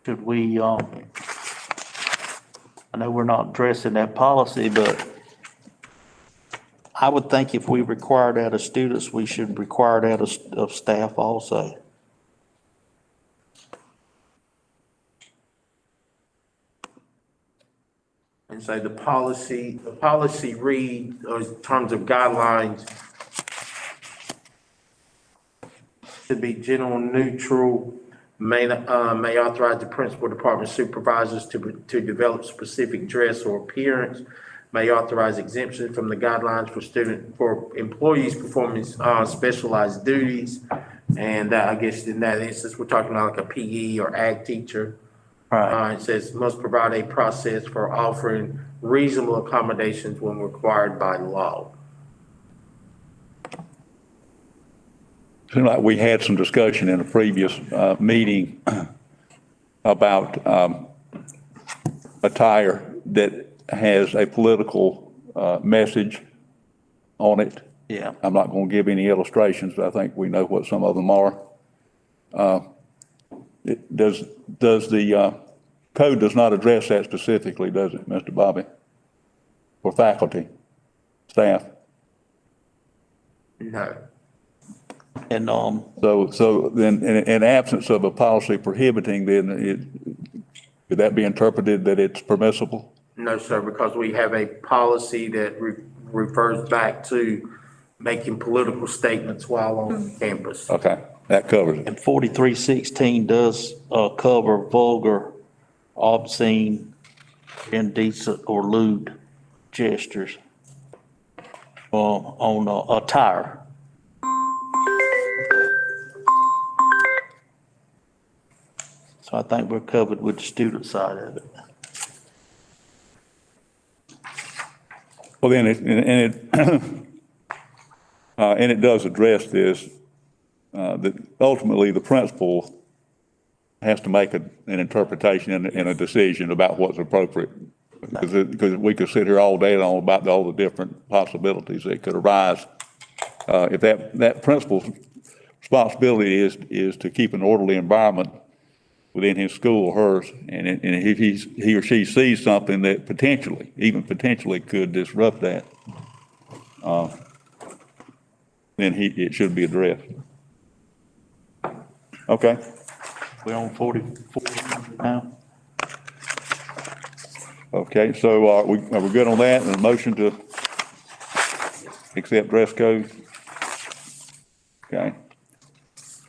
Should we, I know we're not addressing that policy, but I would think if we require that of students, we should require that of staff also. And so the policy read, in terms of guidelines, should be general, neutral, may authorize the principal department supervisors to develop specific dress or appearance, may authorize exemption from the guidelines for employees performing specialized duties. And I guess in that instance, we're talking about like a PE or ag teacher. Right. It says must provide a process for offering reasonable accommodations when required by law. Seems like we had some discussion in a previous meeting about attire that has a political message on it. Yeah. I'm not going to give any illustrations, but I think we know what some of them are. Does the code does not address that specifically, does it, Mr. Bobby? For faculty, staff? No. And, So then in absence of a policy prohibiting, could that be interpreted that it's permissible? No, sir, because we have a policy that refers back to making political statements while on campus. Okay, that covers it. and 4316 does, cover vulgar, obscene, indecent, or lewd gestures, on, attire. So I think we're covered with the student side of it. Well, then, and it does address this, that ultimately the principal has to make an interpretation and a decision about what's appropriate. Because we could sit here all day long about all the different possibilities that could arise. If that principal's responsibility is to keep an orderly environment within his school or hers, and if he or she sees something that even potentially could disrupt that, then it should be addressed. Okay. We're on 44 now. Okay, so are we good on that? And a motion to accept dress code? Okay.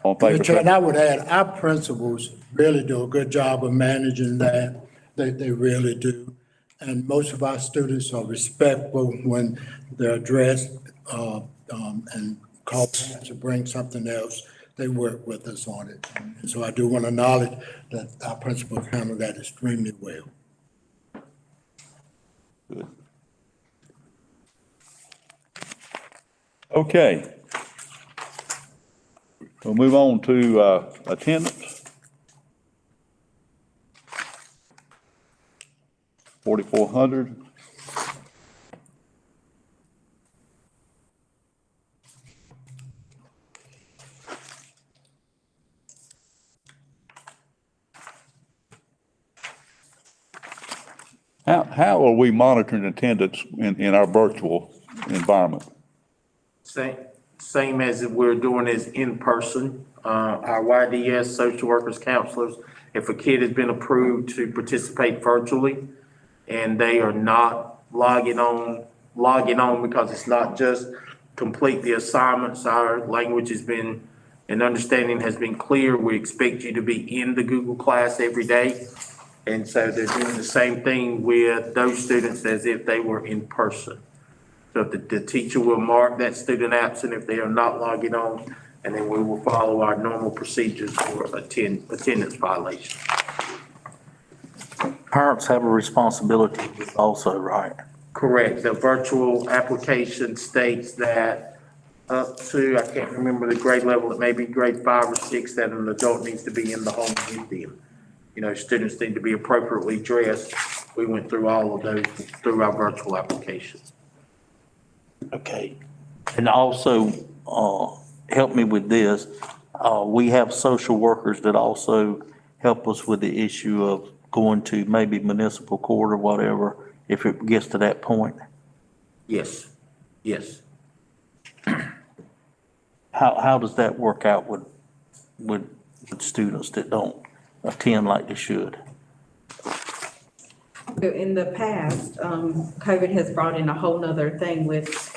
All in favor? Mr. Chair, and I would add, our principals really do a good job of managing that. They really do. And most of our students are respectful when they're addressed, and called to bring something else. They work with us on it. And so I do want to acknowledge that our principals handle that extremely well. Good. Okay. We'll move on to attendance. 4,400. How are we monitoring attendance in our virtual environment? Same as we're doing as in person. Our YDS, social workers, counselors, if a kid has been approved to participate virtually and they are not logging on because it's not just complete the assignments, our language has been, and understanding has been clear. We expect you to be in the Google class every day. And so they're doing the same thing with those students as if they were in person. So the teacher will mark that student absent if they are not logging on, and then we will follow our normal procedures for attendance violation. Parents have a responsibility also, right? Correct. The virtual application states that up to, I can't remember the grade level, it may be grade 5 or 6, that an adult needs to be in the home with them. You know, students need to be appropriately dressed. We went through all of those through our virtual application. Okay. And also, help me with this. We have social workers that also help us with the issue of going to maybe municipal court or whatever, if it gets to that point. Yes, yes. How does that work out with students that don't attend like they should? So in the past, COVID has brought in a whole nother thing with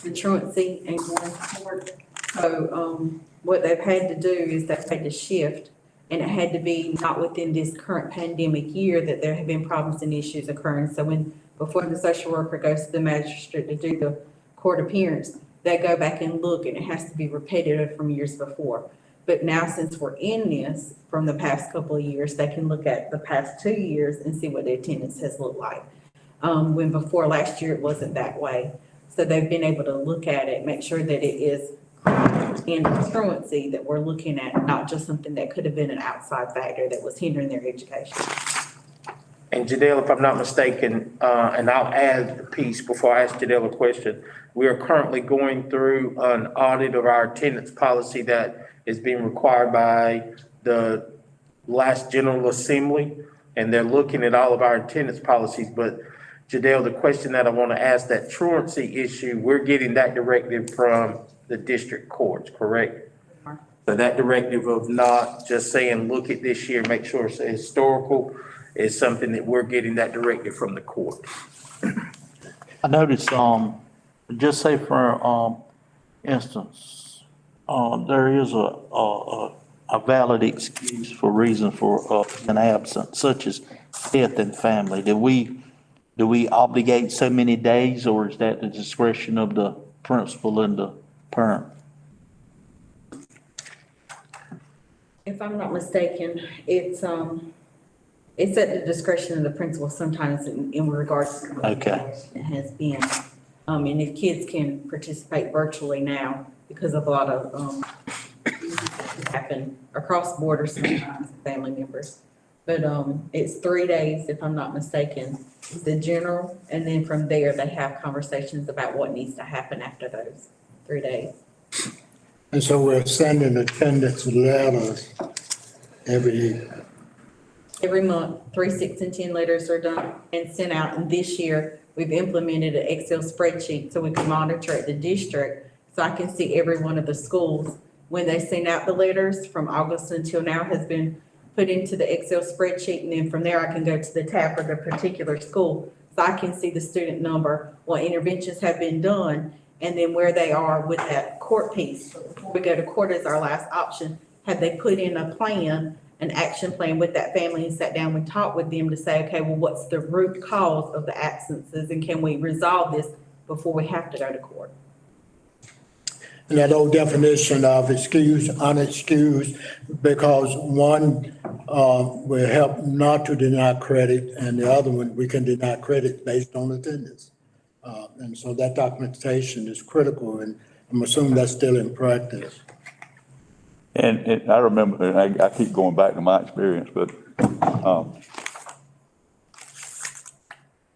the truancy and going to court. So, what they've had to do is they've had to shift, and it had to be not within this current pandemic year that there have been problems and issues occurring. So before the social worker goes to the magistrate to do the court appearance, they go back and look, and it has to be repetitive from years before. But now, since we're in this from the past couple of years, they can look at the past 2 years and see what the attendance has looked like. When before last year, it wasn't that way. So they've been able to look at it, make sure that it is in truancy that we're looking at, not just something that could have been an outside factor that was hindering their education. And Jadelle, if I'm not mistaken, and I'll add the piece before I ask Jadelle a question, we are currently going through an audit of our attendance policy that is being required by the last General Assembly, and they're looking at all of our attendance policies. But Jadelle, the question that I want to ask, that truancy issue, we're getting that directive from the district courts, correct? So that directive of not just saying, look at this year, make sure it's historical, is something that we're getting that directive from the court. I noticed, just say for, instance, there is a valid excuse for reason for, an absence, such as death in family. Do we obligate so many days, or is that the discretion of the principal and the parent? If I'm not mistaken, it's at the discretion of the principal sometimes in regards to. Okay. It has been, and if kids can participate virtually now because of a lot of, happen across borders sometimes, family members. But, it's 3 days, if I'm not mistaken, is the general, and then from there, they have conversations about what needs to happen after those 3 days. And so we're sending attendance letters Every month, 3, 6, and 10 letters are done and sent out, and this year, we've implemented an Excel spreadsheet so we can monitor at the district, so I can see every one of the schools. When they send out the letters from August until now has been put into the Excel spreadsheet, and then from there, I can go to the tab for the particular school, so I can see the student number, what interventions have been done, and then where they are with that court piece. Before we go to court as our last option, have they put in a plan, an action plan with that family and sat down and talked with them to say, okay, well, what's the root cause of the absences, and can we resolve this before we have to go to court? and that old definition of excused, unexcused, because one will help not to deny credit, and the other one, we can deny credit based on attendance. And so that documentation is critical, and I'm assuming that's still in practice. And I remember, and I keep going back to my experience, but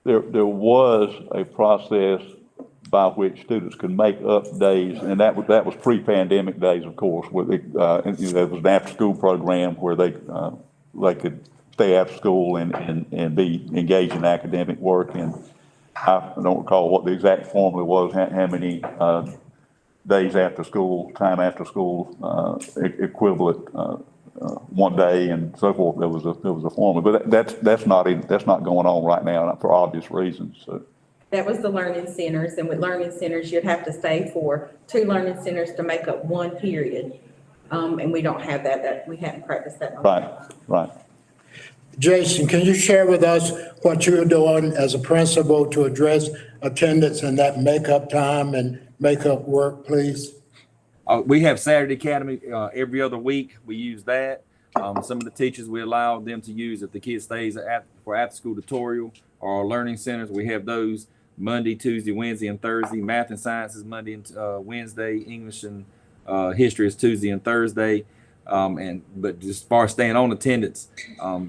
there was a process by which students could make up days, and that was pre-pandemic days, of course, where there was an after-school program where they could stay after school and be engaged in academic work. And I don't recall what the exact formula was, how many days after school, time after school, equivalent, 1 day and so forth. There was a formula, but that's not going on right now for obvious reasons. So. That was the learning centers, and with learning centers, you'd have to stay for 2 learning centers to make up 1 period. And we don't have that we haven't practiced that. Right. Jason, can you share with us what you're doing as a principal to address attendance and that makeup time and makeup work, please? We have Saturday Academy every other week. We use that. Some of the teachers, we allow them to use if the kid stays for after-school tutorial or our learning centers. We have those Monday, Tuesday, Wednesday, and Thursday. Math and science is Monday and Wednesday. English and history is Tuesday and Thursday. But just as far as staying on attendance,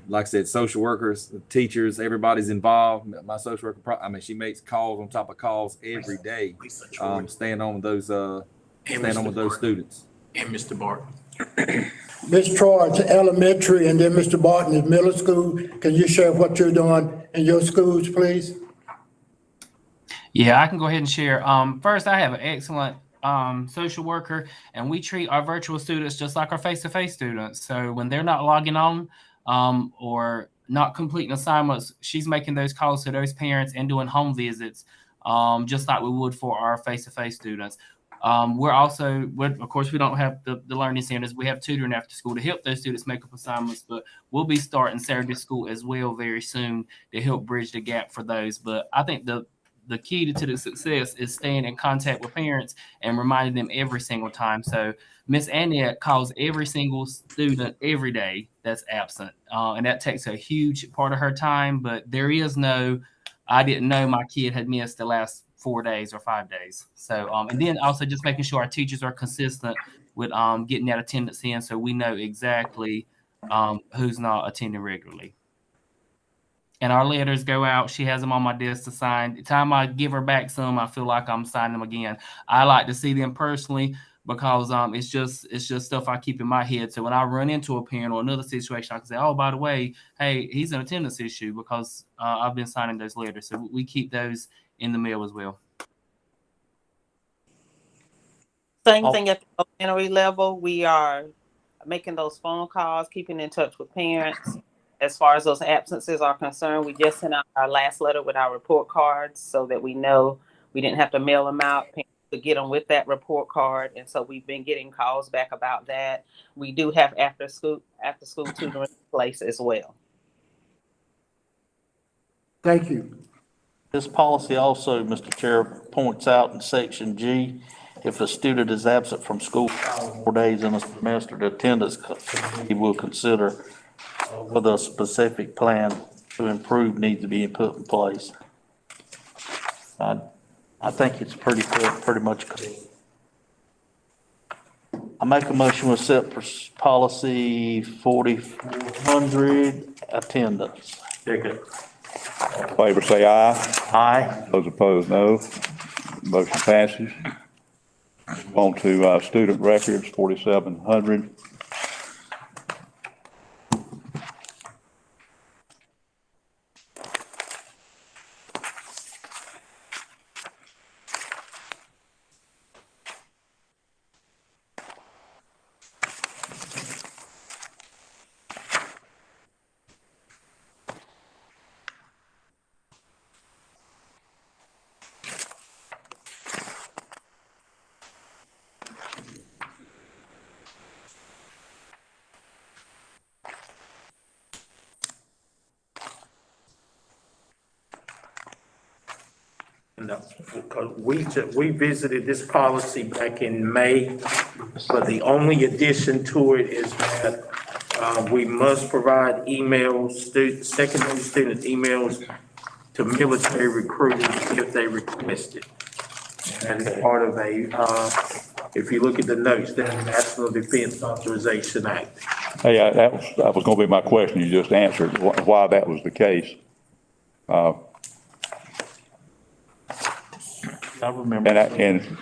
like I said, social workers, teachers, everybody's involved. My social worker, she makes calls on top of calls every day, staying on with those students. And Mr. Barton. Ms. Troy, it's elementary, and then Mr. Barton is middle school. Can you share what you're doing in your schools, please? Yeah, I can go ahead and share. First, I have an excellent social worker, and we treat our virtual students just like our face-to-face students. So when they're not logging on or not completing assignments, she's making those calls to those parents and doing home visits, just like we would for our face-to-face students. Of course, we don't have the learning centers. We have tutoring after school to help those students make up assignments, but we'll be starting Saturday school as well very soon to help bridge the gap for those. But I think the key to the success is staying in contact with parents and reminding them every single time. So Miss Annette calls every single student every day that's absent. And that takes a huge part of her time, but there is I didn't know my kid had missed the last 4 days or 5 days. So, and then also just making sure our teachers are consistent with getting that attendance in so we know exactly who's not attending regularly. And our letters go out. She has them on my desk to sign. The time I give her back some, I feel like I'm signing them again. I like to see them personally because it's just stuff I keep in my head. So when I run into a parent or another situation, I can say, oh, by the way, hey, he's an attendance issue because I've been signing those letters. So we keep those in the mail as well. Same thing at the elementary level. We are making those phone calls, keeping in touch with parents. As far as those absences are concerned, we just sent out our last letter with our report cards so that we know we didn't have to mail them out. Parents could get them with that report card. And so we've been getting calls back about that. We do have after school tutoring in place as well. Thank you. This policy also, Mr. Chair, points out in section G, if a student is absent from school 4 days in a semester, the attendance committee will consider whether a specific plan to improve needs to be put in place. I think it's pretty much clear. I make a motion to accept policy 4400, attendance. Second. All in favor, say aye. Aye. Those opposed, no. Motion passes. On to student records, 4700. No, because we visited this policy back in May, but the only addition to it is that we must provide emails, secondary student emails to military recruiters if they request it. And it's part of if you look at the notes, the National Defense Authorization Act. Hey, that was going to be my question. You just answered why that was the case. I remember. And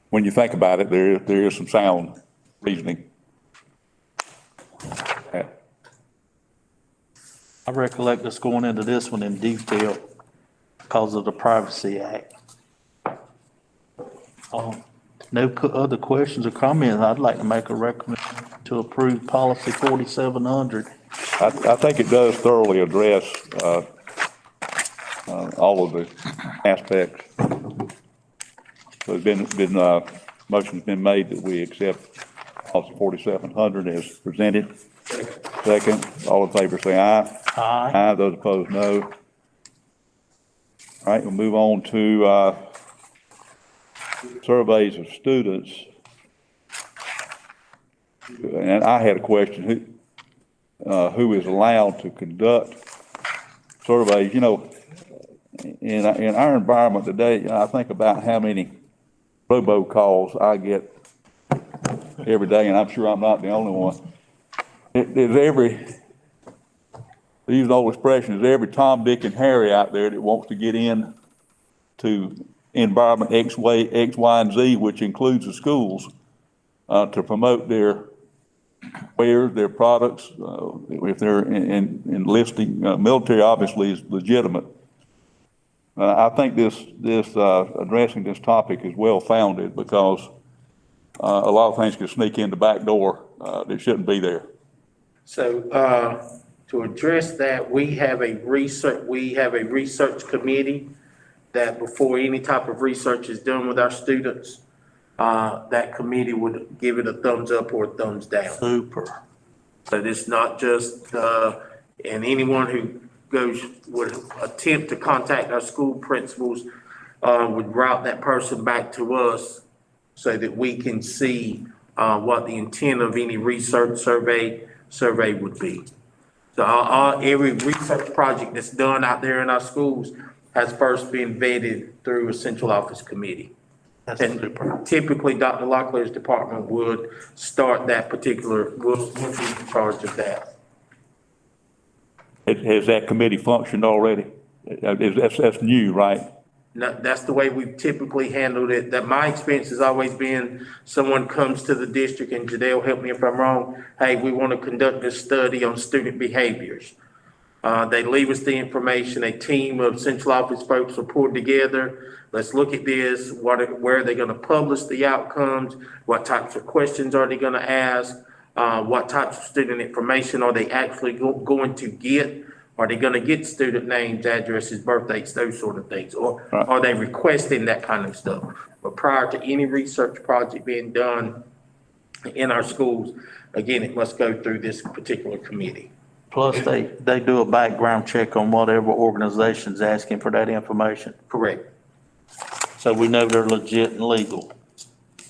when you think about it, there is some sound reasoning. I recollect us going into this one in detail because of the Privacy Act. No other questions or comments. I'd like to make a recommendation to approve policy 4700. I think it does thoroughly address all of the aspects. So motion's been made that we accept policy 4700 as presented. Second, all in favor say aye. Aye. Aye, those opposed, no. All right, we'll move on to surveys of students. And I had a question, who is allowed to conduct surveys? You know, in our environment today, I think about how many robocalls I get every day, and I'm sure I'm not the only one. There's to use an old expression, there's every Tom, Dick, and Harry out there that wants to get in to environment X, Y, and Z, which includes the schools, to promote their wares, their products. If they're enlisting, military obviously is legitimate. I think this addressing this topic is well-founded because a lot of things can sneak in the back door that shouldn't be there. So to address that, we have a research committee that before any type of research is done with our students, that committee would give it a thumbs up or a thumbs down. Super. So it's not just, and anyone who would attempt to contact our school principals, would route that person back to us so that we can see, what the intent of any research survey would be. So every research project that's done out there in our schools has first been vetted through a central office committee. That's And super. typically, Dr. Locklear's department would start that will be in charge of that. Has that committee functioned already? That's new, right? That's the way we've typically handled it. That my experience has always been, someone comes to the district, and Jadelle, help me if I'm wrong, hey, we want to conduct this study on student behaviors. They leave us the information, a team of central office folks are pulled together. Let's look at this, where are they gonna publish the outcomes? What types of questions are they gonna ask? What types of student information are they actually going to get? Are they gonna get student names, addresses, birth dates, those sort of things? Or are they requesting that kind of stuff? But prior to any research project being done in our schools, again, it must go through this particular committee. Plus, they do a background check on whatever organization's asking for that information. Correct. So we know they're legit and legal.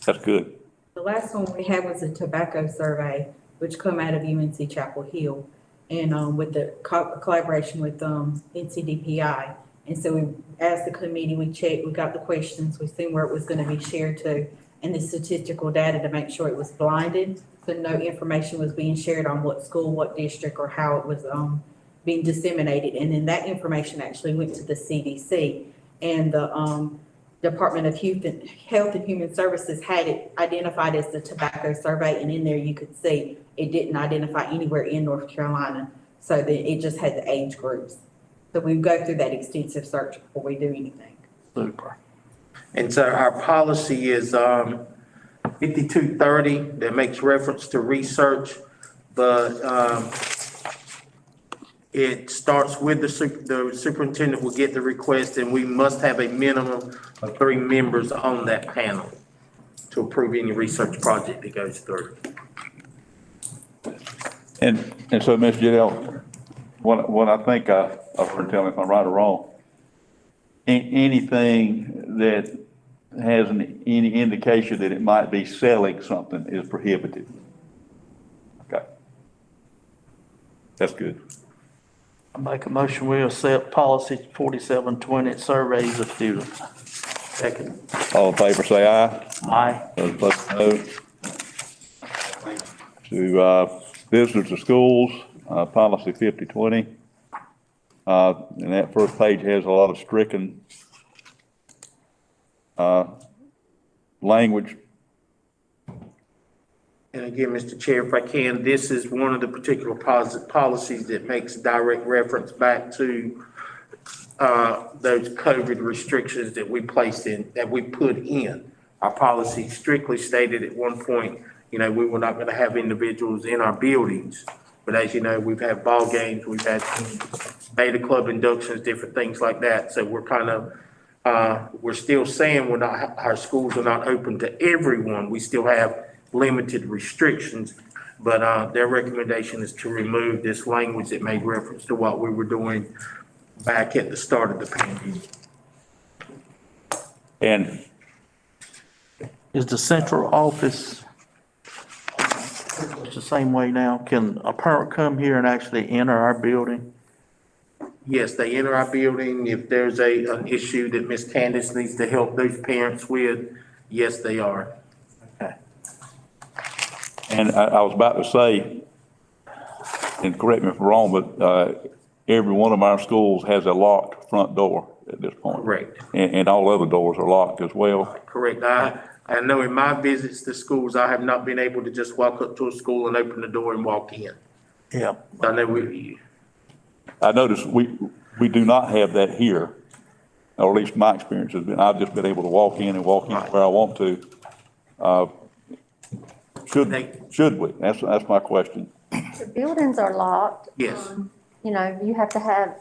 That's good. The last one we had was a tobacco survey, which come out of UNC Chapel Hill, and with the collaboration with NCDPI. And so we asked the committee, we checked, we got the questions, we seen where it was going to be shared to, and the statistical data to make sure it was blinded, so no information was being shared on what school, what district, or how it was being disseminated. And then that information actually went to the CDC, and the Department of Health and Human Services had it identified as the tobacco survey, and in there you could see it didn't identify anywhere in North Carolina, so that it just had the age groups. So we go through that extensive search before we do anything. Super. And so our policy is 5230 that makes reference to research, but it starts with the superintendent will get the request, and we must have a minimum of 3 members on that panel to approve any research project that goes through. And so, Ms. Janelle, what I think I've heard, tell me if I'm right or wrong, anything that has any indication that it might be selling something is prohibited. Okay. That's good. I make a motion, we accept policy 4720, surveys of students. Second. All in favor, say aye. Aye. Those opposed, no. To visitors to schools, policy 5020. And that first page has a lot of stricken language. And again, Mr. Chair, if I can, this is one of the particular policies that makes direct reference back to those COVID restrictions that we placed in, that we put in. Our policy strictly stated at one point, we were not going to have individuals in our buildings. But as you know, we've had ball games, we've had beta club inductions, different things like that. So we're kind of, we're still saying our schools are not open to everyone. We still have limited restrictions, but their recommendation is to remove this language that made reference to what we were doing back at the start of the pandemic. And Is the central office it's the same way now? Can a parent come here and actually enter our building? Yes, they enter our building. If there's an issue that Ms. Candace needs to help those parents with, yes, they are. Okay. And I was about to say, and correct me if I'm wrong, but every one of our schools has a locked front door at this point. Correct. And all other doors are locked as well. Correct. I know in my visits to schools, I have not been able to just walk up to a school and open the door and walk in. Yeah. I know I noticed we do not have that here, or at least my experience has been, I've just been able to walk in where I want to. Should we? That's my question. The buildings are locked. Yes. You have to have,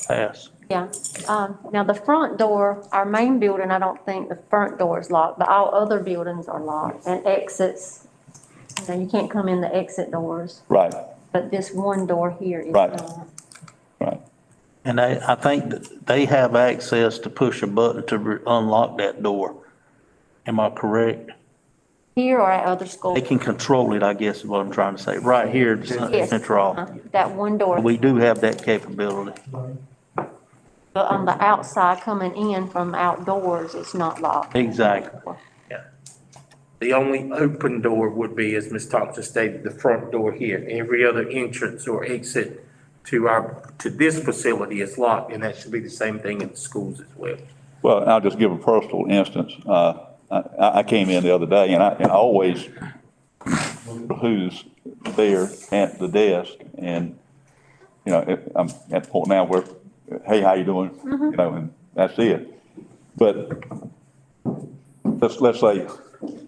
Pass. yeah. Now the front door, our main building, I don't think the front door is locked, but all other buildings are locked and exits. You can't come in the exit doors, Right, but this one door here is Right. not. right. And I think that they have access to push a button to unlock that door. Am I correct? Here or at other schools? They can control it, I guess is what I'm trying to say. Right here, the Yes. central. That one door. We do have that capability. But on the outside, coming in from outdoors, it's not locked. Exactly. The only open door would be, as Ms. Thompson stated, the front door here. Every other entrance or exit to this facility is locked, and that should be the same thing in the schools as well. Well, I'll just give a personal instance. I came in the other day and I always who's there at the desk, and you know, I'm at the point now where, hey, how you doing? You know, and that's it. But let's say,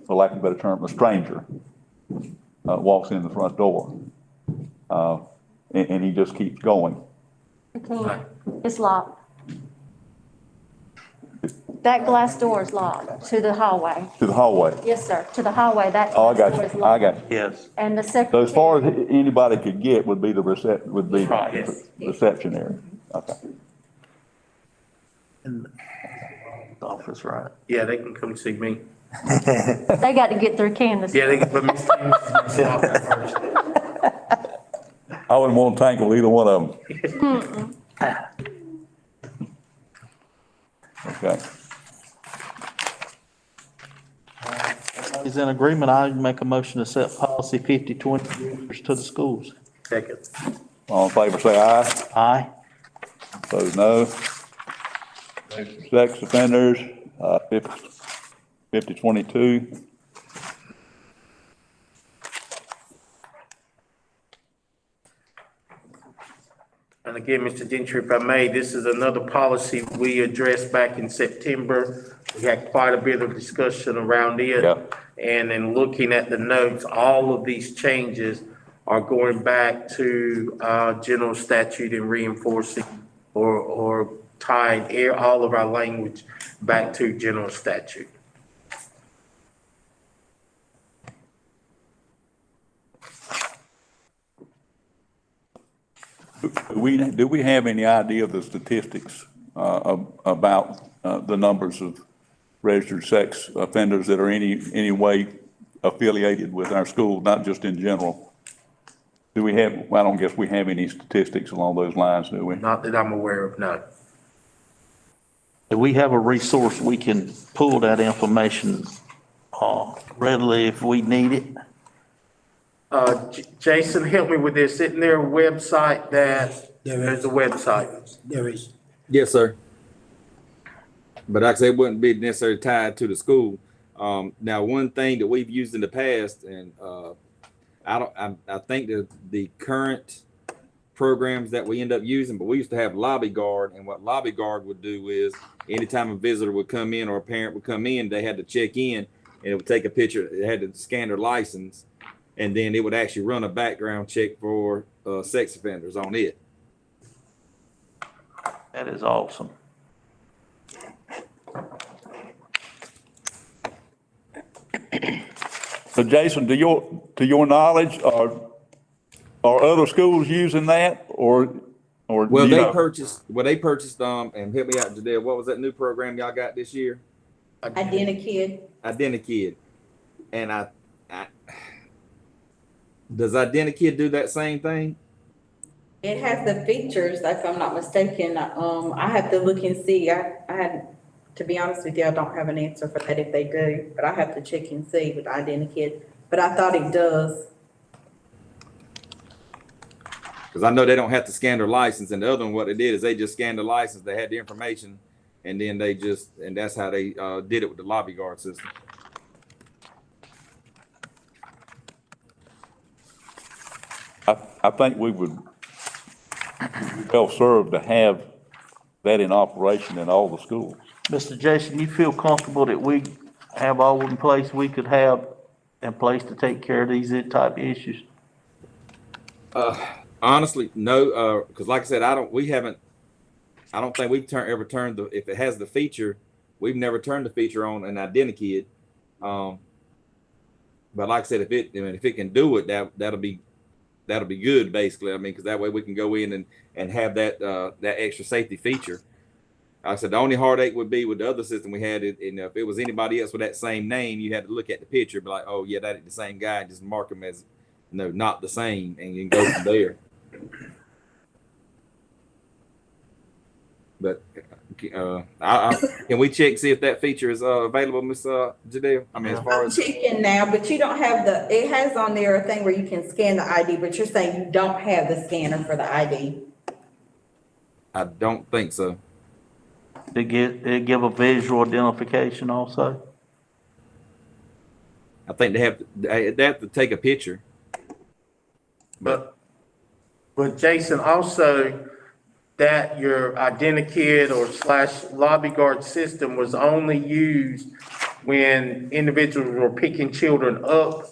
for lack of a better term, a stranger walks in the front door, and he just keeps going. You can't, it's locked. That glass door is locked to the hallway. To the hallway. Yes, sir, to the hallway, that Oh, I glass got door is you, locked. I got you. Yes. And the So secretary. as far as anybody could get would be the Right. reception area. Okay. In the office, right? Yeah, they can come see me. They got to get through Candace. Yeah, they can put me first. I wouldn't want to tackle either one of them. Okay. Is in agreement, I make a motion to set policy 5020 to the schools. Second. All in favor, say aye. Aye. Opposed, no. Sex offenders, 5022. And again, Mr. Gentry, if I may, this is another policy we addressed back in September. We had quite a bit of discussion around it. Yeah. And in looking at the notes, all of these changes are going back to general statute and reinforcing or tying all of our language back to general statute. Do we have any idea of the statistics about the numbers of registered sex offenders that are any way affiliated with our school, not just in general? Do we have, well, I don't guess we have any statistics along those lines, do we? Not that I'm aware of, no. Do we have a resource we can pull that information readily if we need it? Jason, help me with this. Isn't there a website that, there's a website? There is. Yes, sir. But like I said, it wouldn't be necessarily tied to the school. Now, one thing that we've used in the past, and I think that the current programs that we end up using, but we used to have lobby guard, and what lobby guard would do is anytime a visitor would come in or a parent would come in, they had to check in, and it would take a picture. It had to scan their license, and then it would actually run a background check for sex offenders on it. That is awesome. So Jason, to your knowledge, are other schools using that or? Well, you they know? purchased, and help me out, Jadelle, what was that new program y'all got this year? Identikid. And I does Identikid do that same thing? It has the features, if I'm not mistaken. I have to look and see. I had, to be honest with you, I don't have an answer for that if they do, but I have to check and see with Identikid. But I thought it does. Because I know they don't have to scan their license, and the other one, what they did is they just scanned the license, they had the information, and then and that's how they did it with the lobby guard system. I think we would be well served to have that in operation in all the schools. Mr. Jason, you feel comfortable that we have all in place we could have in place to take care of these type of issues? Honestly, no, because like I said, I don't think we've ever turned if it has the feature, we've never turned the feature on an Identikid. But like I said, if it can do it, that'll be good, basically. I mean, because that way we can go in and have that extra safety feature. Like I said, the only heartache would be with the other system we had, and if it was anybody else with that same name, you had to look at the picture, be like, oh yeah, that ain't the same guy, and just mark them as not the same, and you can go from there. But can we check see if that feature is available, Miss Jadelle? I mean, as far I'm as checking now, but you don't have it has on there a thing where you can scan the ID, but you're saying you don't have the scanner for the ID. I don't think so. They give a visual identification also? I think they have to take a picture. But But Jason, also, that your identikit or slash lobby guard system was only used when individuals were picking children up.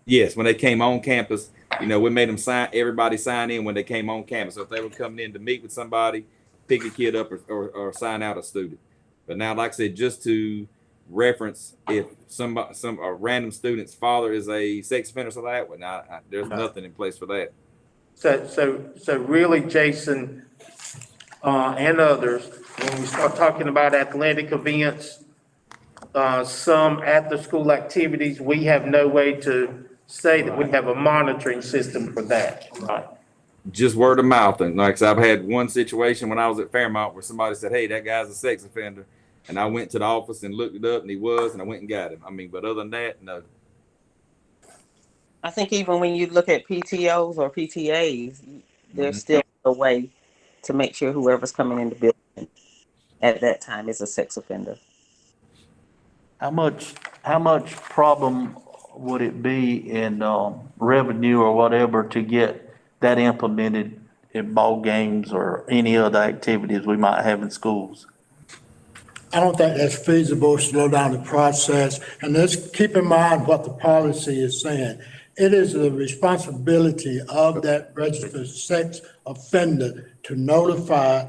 Yes, when they came on campus, we made them everybody sign in when they came on campus. So if they were coming in to meet with somebody, pick a kid up or sign out a student. But now, like I said, just to reference, if some a random student's father is a sex offender, so that way, there's nothing in place for that. So really, Jason, and others, when we start talking about athletic events, some after-school activities, we have no way to say that we have a monitoring system for that. Right. Just word of mouth. And like I said, I've had one situation when I was at Fairmont where somebody said, "Hey, that guy's a sex offender." And I went to the office and looked it up, and he was, and I went and got him. But other than that, no. I think even when you look at PTOs or PTAs, there's still a way to make sure whoever's coming in the building at that time is a sex offender. How much problem would it be in revenue or whatever to get that implemented in ball games or any other activities we might have in schools? I don't think that's feasible, slow down the process. And let's keep in mind what the policy is saying. It is the responsibility of that registered sex offender to notify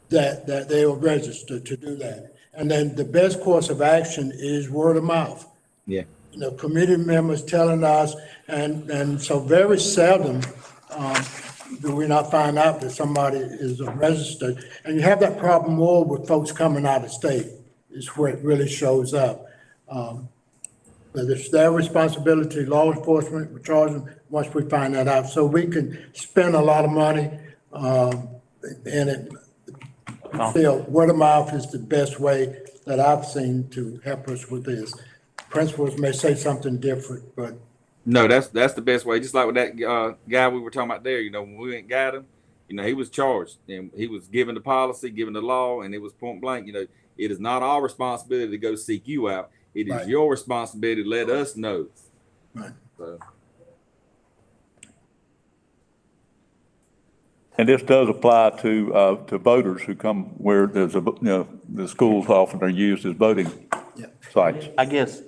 that they are registered to do that. And then the best course of action is word of mouth. Yeah. Committee members telling us, and so very seldom do we not find out that somebody is registered. And you have that problem more with folks coming out of state, is where it really shows up. But it's their responsibility, law enforcement, we charge them once we find that out. So we can spend a lot of money, and it, still, word of mouth is the best way that I've seen to help us with this. Principals may say something different, but. No, that's the best way. Just like with that guy we were talking about there, when we went and got him, he was charged and he was given the policy, given the law, and it was point blank. It is not our responsibility to go seek you out. It is your responsibility to let us know. Right. So. And this does apply to voters who come where there's the schools often are used as voting sites. I guess,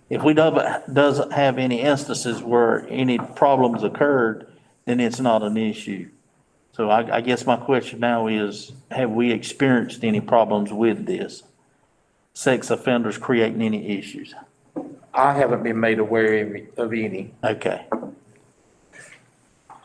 if we doesn't have any instances where any problems occurred, then it's not an issue. So I guess my question now is, have we experienced any problems with this? Sex offenders creating any issues? I haven't been made aware of any. Okay.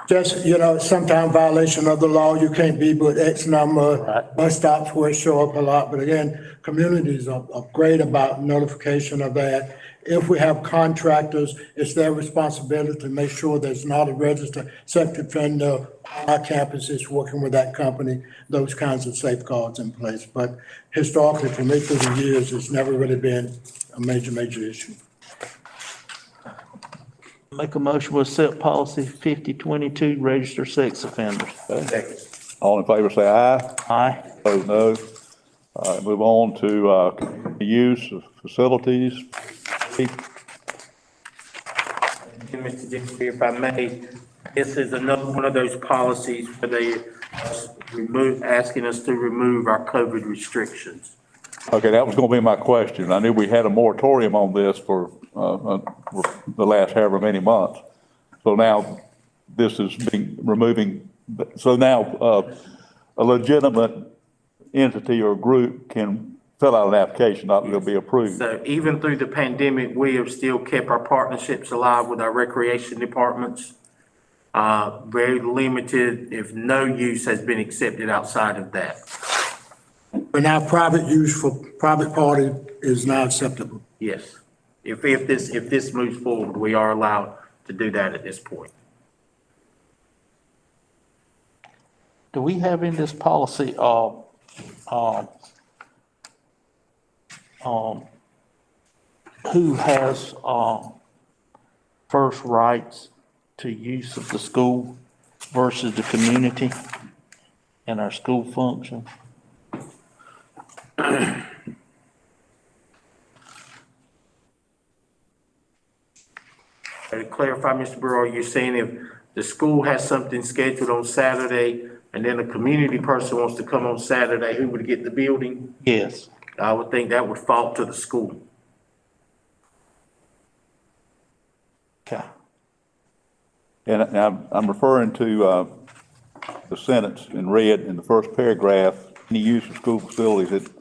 Just, sometimes violation of the law, you can't be but X number, Right. bus stops where it show up a lot. But again, communities are great about notification of that. If we have contractors, it's their responsibility to make sure there's not a registered sex offender on our campuses working with that company, those kinds of safeguards in place. But historically, for me through the years, it's never really been a major issue. Make a motion to accept policy 5022, register sex offenders. All in favor, say aye. Aye. Opposed, no. All right, move on to use of facilities. Mr. Jeffrey, if I may, this is another one of those policies where they asking us to remove our COVID restrictions. Okay, that was going to be my question. I knew we had a moratorium on this for the last however many months. So now this is being removing. So now a legitimate entity or group can fill out an application, not will be approved. So even through the pandemic, we have still kept our partnerships alive with our recreation departments. Very limited, if no use has been accepted outside of that. But now private use for private party is not acceptable. Yes. If this moves forward, we are allowed to do that at this point. Do we have in this policy, who has, first rights to use of the school versus the community and our school function? To clarify, Mr. Burrow, you're saying if the school has something scheduled on Saturday and then a community person wants to come on Saturday, who would get the building? Yes. I would think that would fall to the school. Okay. And I'm referring to the sentence in red in the first paragraph, any use of school facilities that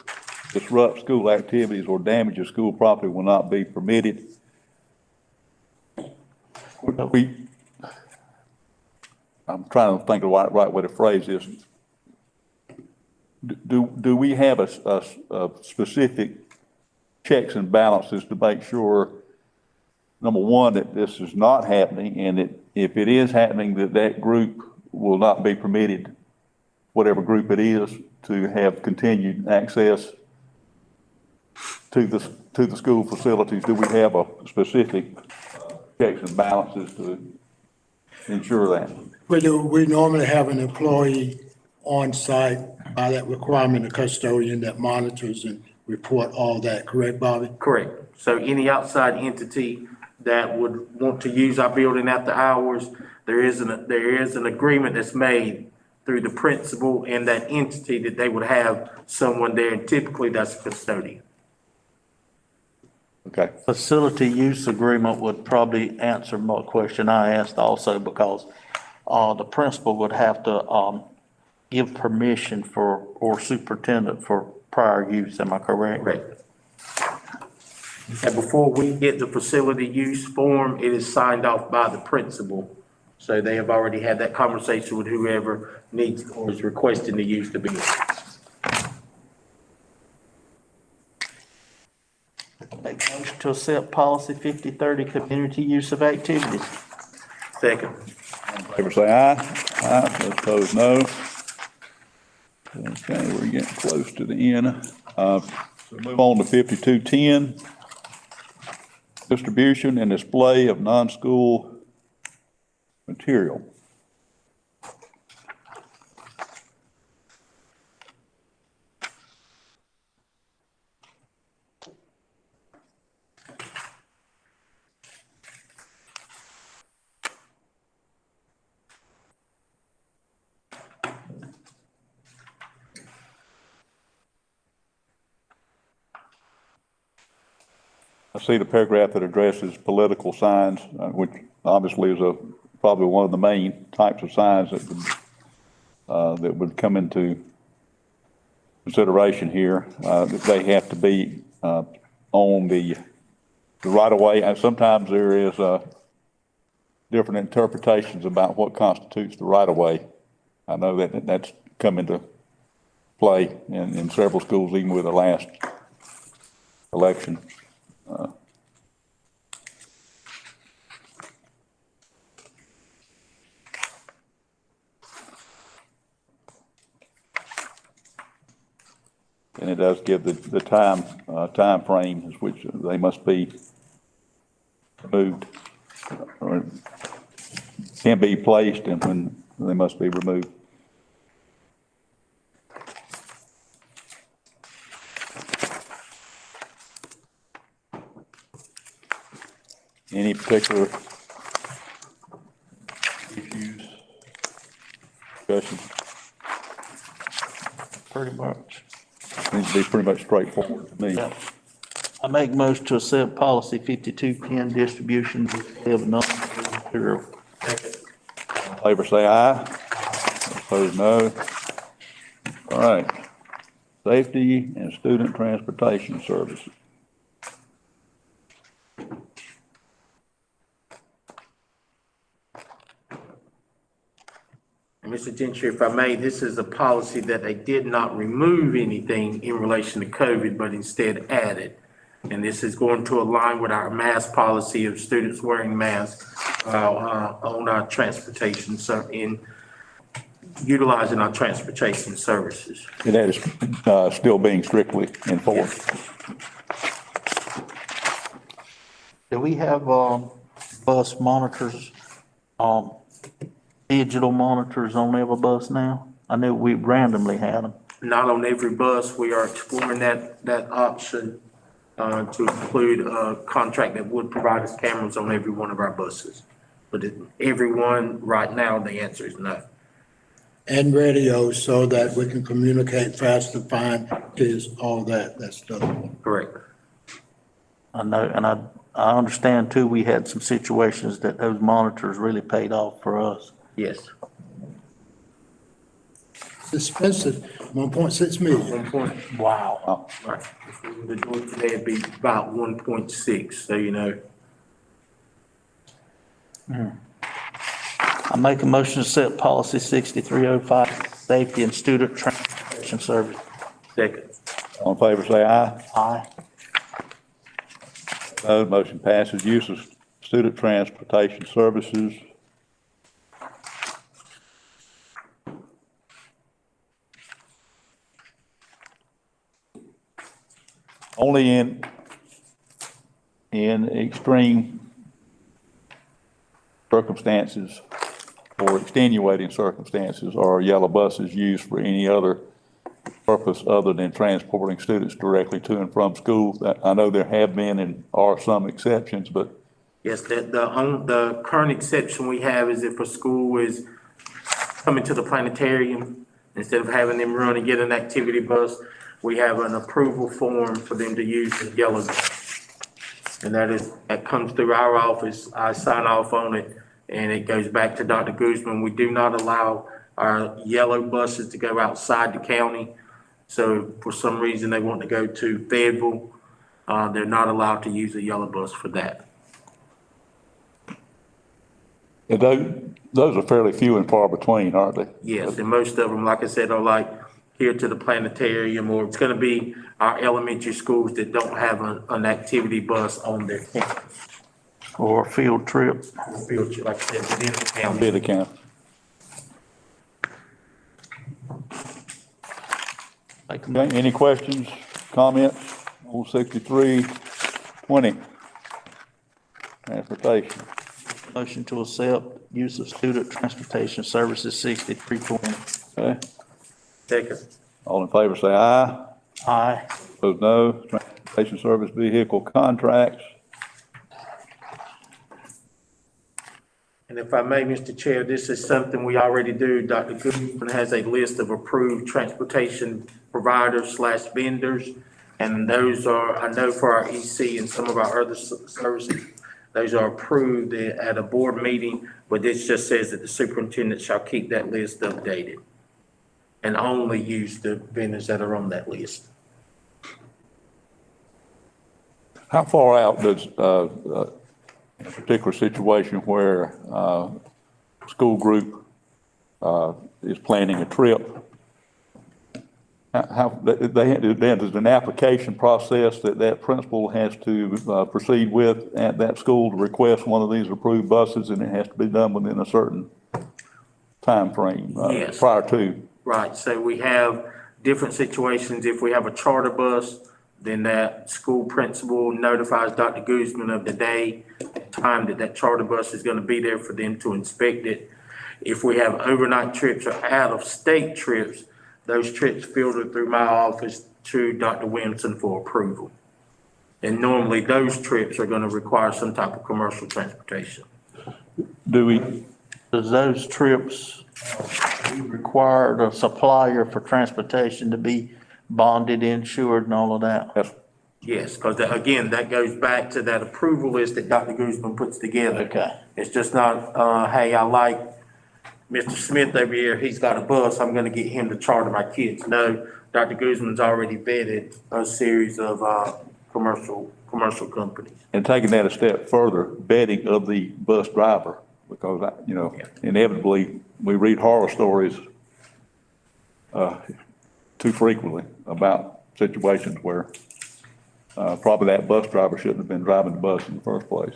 disrupt school activities or damages school property will not be permitted. I'm trying to think of the right way to phrase this. Do we have a specific checks and balances to make sure, number one, that this is not happening, and that if it is happening, that group will not be permitted, whatever group it is, to have continued access to the school facilities? Do we have a specific checks and balances to ensure that? We do, we normally have an employee on site by that requirement, a custodian that monitors and report all that, correct, Bobby? Correct. So any outside entity that would want to use our building after hours, there is an agreement that's made through the principal and that entity that they would have someone there, and typically that's a custodian. Okay. Facility use agreement would probably answer my question I asked also, because the principal would have to give permission for, or superintendent for prior use. Am I correct? Correct. And before we get the facility use form, it is signed off by the principal. So they have already had that conversation with whoever needs or is requesting to use the building. Make motion to accept policy 5030, community use of activities. Second. All in favor say aye. Aye. Those opposed, no. Okay, we're getting close to the end. So move on to 5210. Distribution and display of non-school material. I see the paragraph that addresses political signs, which obviously is probably one of the main types of signs that would come into consideration here. That they have to be on the right of way. And sometimes there is different interpretations about what constitutes the right of way. I know that that's come into play in several schools, even with the last election. And it does give the time frame which they must be removed, or can be placed, and when they must be removed. Any particular issues, discussion? Pretty much. Seems to be pretty much straightforward to me. Yeah. I make motion to accept policy 5210, distribution of non-material. All in favor say aye. Opposed, no. All right. Safety and student transportation services. And Mr. Gentry, if I may, this is a policy that they did not remove anything in relation to COVID, but instead added. And this is going to align with our mask policy of students wearing masks on our transportation, so in utilizing our transportation services. And that is still being strictly enforced. Do we have bus monitors, digital monitors on every bus now? I knew we randomly had them. Not on every bus. We are exploring that option to include a contract that would provide us cameras on every one of our buses. But everyone, right now, the answer is no. And radio so that we can communicate faster, find kids, all that stuff. Correct. I know, and I understand too, we had some situations that those monitors really paid off for us. Yes. It's expensive, 1.6 million. 1 point, Wow. right. If we were to do it today, it'd be about 1.6, so you know. I make a motion to set policy 6305, safety and student transportation service. Second. All in favor, say aye. Aye. Opposed, motion passes. Use of student transportation services. Only in extreme circumstances or extenuating circumstances are yellow buses used for any other purpose other than transporting students directly to and from school. I know there have been and are some exceptions, but Yes, the current exception we have is if a school is coming to the planetarium, instead of having them run and get an activity bus, we have an approval form for them to use the yellow bus. And that comes through our office. I sign off on it and it goes back to Dr. Guzman. We do not allow our yellow buses to go outside the county. So for some reason they want to go to Fayetteville, they're not allowed to use a yellow bus for that. those are fairly few and far between, aren't they? Yes, and most of them, like I said, are like here to the planetarium, or it's gonna be our elementary schools that don't have an activity bus on their campus. Or a field trip. Field trip, like I said, within the county. Bid account. Okay, any questions, comments on 6320? Transportation. Motion to accept use of student transportation services 6320. Okay, Second. all in favor say aye. Aye. Opposed, no. Transportation service vehicle contracts. And if I may, Mr. Chair, this is something we already do. Dr. Goodman has a list of approved transportation providers / vendors. And those are, I know for our EC and some of our other services, those are approved at a board meeting, but this just says that the superintendent shall keep that list updated and only use the vendors that are on that list. How far out does, a particular situation where, school group, is planning a trip? There's an application process that principal has to, proceed with at that school to request one of these approved buses, and it has to be done within a certain timeframe, Yes. prior to. Right, so we have different situations. If we have a charter bus, then that school principal notifies Dr. Guzman of the day and time that charter bus is gonna be there for them to inspect it. If we have overnight trips or out-of-state trips, those trips filter through my office to Dr. Williamson for approval. And normally those trips are gonna require some type of commercial transportation. Does those trips require the supplier for transportation to be bonded, insured, and all of that? Yes. Yes, because again, that goes back to that approval list that Dr. Guzman puts together. Okay. It's just not, hey, I like Mr. Smith over here, he's got a bus, I'm gonna get him to charter my kids. No, Dr. Guzman's already vetted a series of, commercial companies. And taking that a step further, vetting of the bus driver, because, inevitably, we read horror stories too frequently about situations where probably that bus driver shouldn't have been driving the bus in the first place.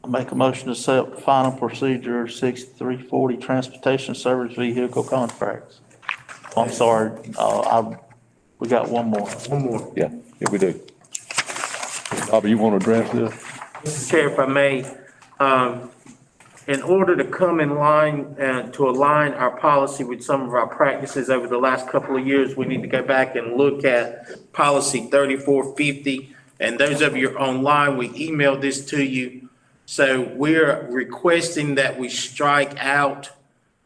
I make a motion to accept final procedure 6340 transportation service vehicle contracts. I'm sorry, we got one more. One more. Yeah, we do. Bobby, you want to address this? Mr. Chair, if I may, in order to come in line and to align our policy with some of our practices over the last couple of years, we need to go back and look at policy 3450. And those of you online, we emailed this to you. So we're requesting that we strike out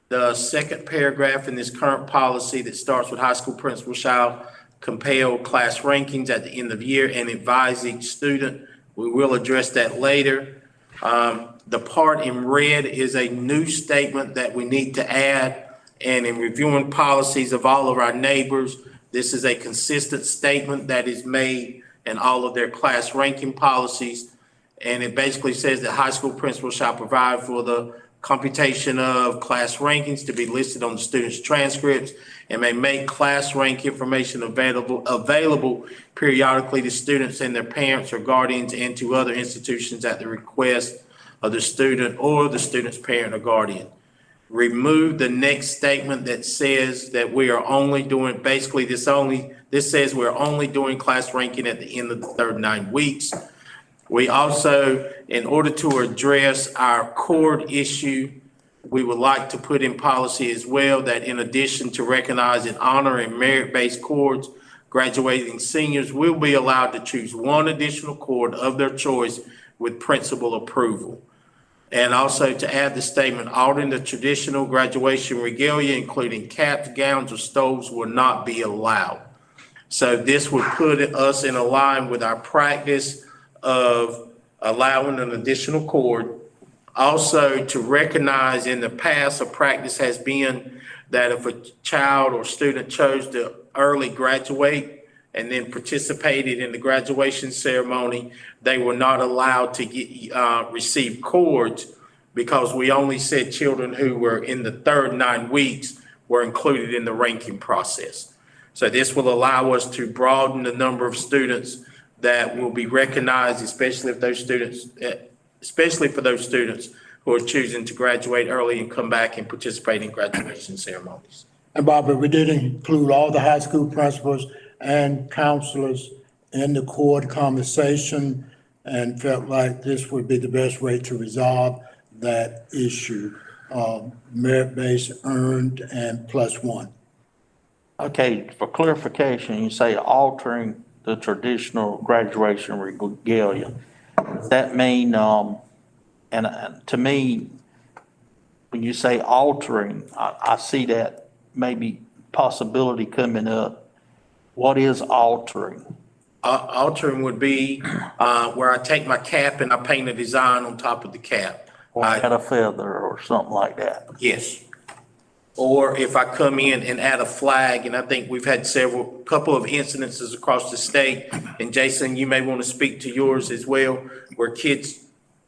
the second paragraph in this current policy that starts with high school principals shall compel class rankings at the end of the year and advise each student. We will address that later. The part in red is a new statement that we need to add. And in reviewing policies of all of our neighbors, this is a consistent statement that is made in all of their class ranking policies. And it basically says that high school principals shall provide for the computation of class rankings to be listed on the students' transcripts and may make class rank information available periodically to students and their parents or guardians and to other institutions at the request of the student or the student's parent or guardian. Remove the next statement that says that we are only doing, basically this says we're only doing class ranking at the end of the third 9 weeks. We also, in order to address our cord issue, we would like to put in policy as well that in addition to recognizing honor and merit-based cords, graduating seniors will be allowed to choose one additional cord of their choice with principal approval. And also to add the statement, altering the traditional graduation regalia, including caps, gowns, or stoles, will not be allowed. So this would put us in a line with our practice of allowing an additional cord. Also to recognize in the past, a practice has been that if a child or student chose to early graduate and then participated in the graduation ceremony, they were not allowed to receive cords because we only said children who were in the third 9 weeks were included in the ranking process. So this will allow us to broaden the number of students that will be recognized, especially for those students who are choosing to graduate early and come back and participate in graduation ceremonies. And Barbara, we did include all the high school principals and counselors in the cord conversation and felt like this would be the best way to resolve that issue, merit-based, earned, and +1. Okay, for clarification, you say altering the traditional graduation regalia. Does that mean, and to me, when you say altering, I see that maybe possibility coming up. What is altering? Altering would be where I take my cap and I paint a design on top of the cap. Or add a feather or something like that? Yes. Or if I come in and add a flag, and I think we've had couple of incidences across the state, and Jason, you may want to speak to yours as well, where kids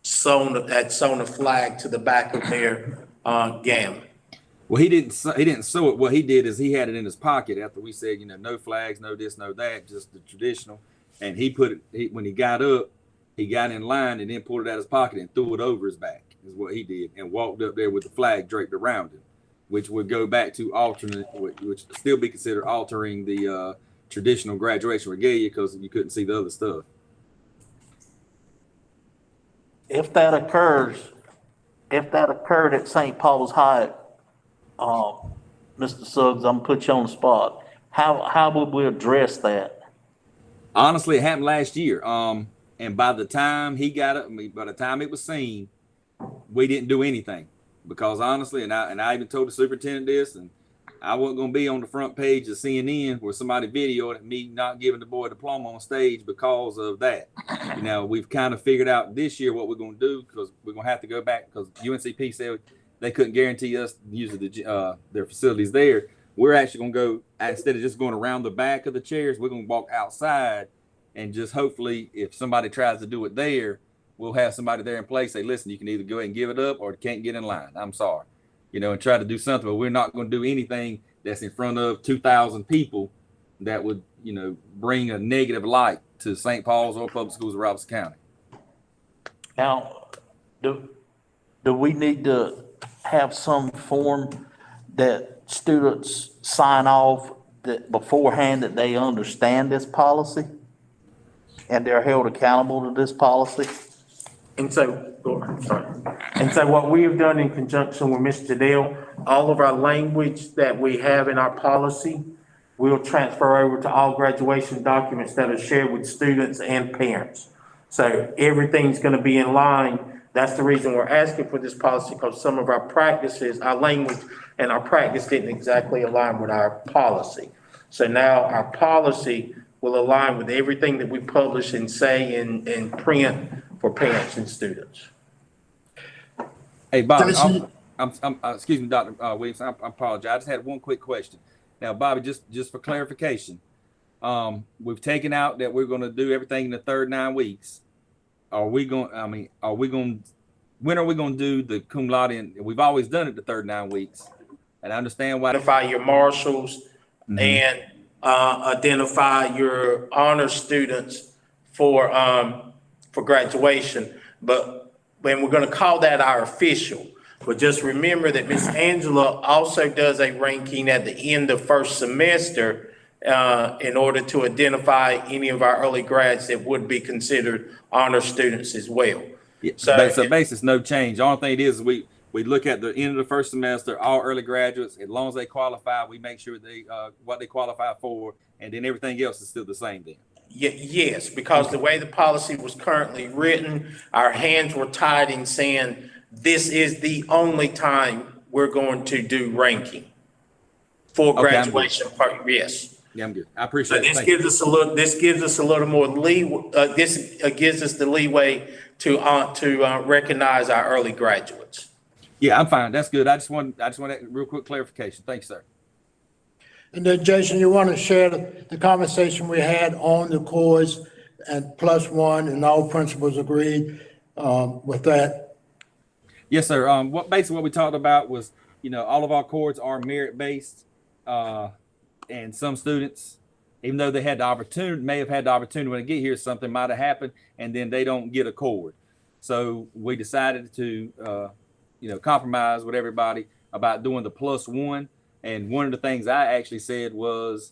had sewn a flag to the back of their gown. Well, he didn't sew it. What he did is he had it in his pocket after we said, no flags, no this, no that, just the traditional. And he put it, when he got up, he got in line and then pulled it out of his pocket and threw it over his back is what he did, and walked up there with the flag draped around him, which would go back to alternate, which would still be considered altering the traditional graduation regalia because you couldn't see the other stuff. If that occurred at St. Paul's High, Mr. Suggs, I'm gonna put you on the spot. How would we address that? Honestly, it happened last year. And by the time he got up, by the time it was seen, we didn't do anything. Because honestly, and I even told the superintendent this, and I wasn't going to be on the front page of CNN where somebody videoed me not giving the boy a diploma on stage because of that. We've kind of figured out this year what we're going to do, because we're going to have to go back because UNCP said they couldn't guarantee us using their facilities there. We're actually going to go, instead of just going around the back of the chairs, we're going to walk outside and just hopefully if somebody tries to do it there, we'll have somebody there in place say, listen, you can either go ahead and give it up or can't get in line. I'm sorry, and try to do something, but we're not going to do anything that's in front of 2,000 people that would, bring a negative light to St. Paul's or public schools of Robeson County. Now, do we need to have some form that students sign off that beforehand that they understand this policy and they're held accountable to this policy? And so, sorry. And so what we have done in conjunction with Mr. Dale, all of our language that we have in our policy, we'll transfer over to all graduation documents that are shared with students and parents. So everything's gonna be in line. That's the reason we're asking for this policy, because some of our practices, our language and our practice didn't exactly align with our policy. So now our policy will align with everything that we publish and say in print for parents and students. Hey, Bobby, Jason- excuse me, Dr. Williams, I apologize. I just had one quick question. Now, Bobby, just for clarification, we've taken out that we're going to do everything in the third 9 weeks. When are we going to do the cum laude? And we've always done it the third 9 weeks. And I understand why. Identify your marshals and identify your honor students for graduation. But when we're going to call that our official, but just remember that Miss Angela also does a ranking at the end of first semester in order to identify any of our early grads that would be considered honor students as well. Yeah, so basis, no change. The only thing it is we look at the end of the first semester, all early graduates, as long as they qualify, we make sure they what they qualify for, and then everything else is still the same then. Yes, because the way the policy was currently written, our hands were tied in saying, this is the only time we're going to do ranking for graduation. Yes. Yeah, I'm good. I appreciate it. This gives us a little more leeway. This gives us the leeway to recognize our early graduates. Yeah, I'm fine. That's good. I just want that real quick clarification. Thanks, sir. And then Jason, you want to share the conversation we had on the course and +1 and all principals agreed with that? Yes, sir. Basically what we talked about was, all of our courts are merit-based, and some students, even though they may have had the opportunity when they get here, something might have happened, and then they don't get a cord. So we decided to, compromise with everybody about doing the +1. And one of the things I actually said was,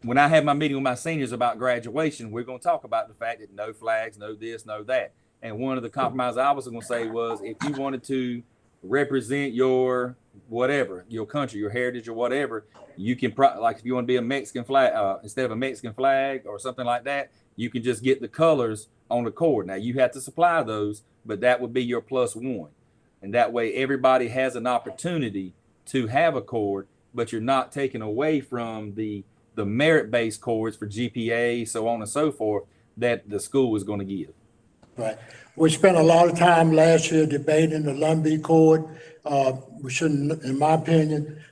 when I had my meeting with my seniors about graduation, we're going to talk about the fact that no flags, no this, no that. And one of the compromises I was going to say was, if you wanted to represent your whatever, your country, your heritage or whatever, you can, like if you want to be a Mexican flag, instead of a Mexican flag or something like that, you can just get the colors on the cord. Now you have to supply those, but that would be your +1. And that way everybody has an opportunity to have a cord, but you're not taking away from the merit-based cords for GPA, so on and so forth, that the school is going to give. Right. We spent a lot of time last year debating the Lumbee cord. We shouldn't, in my opinion,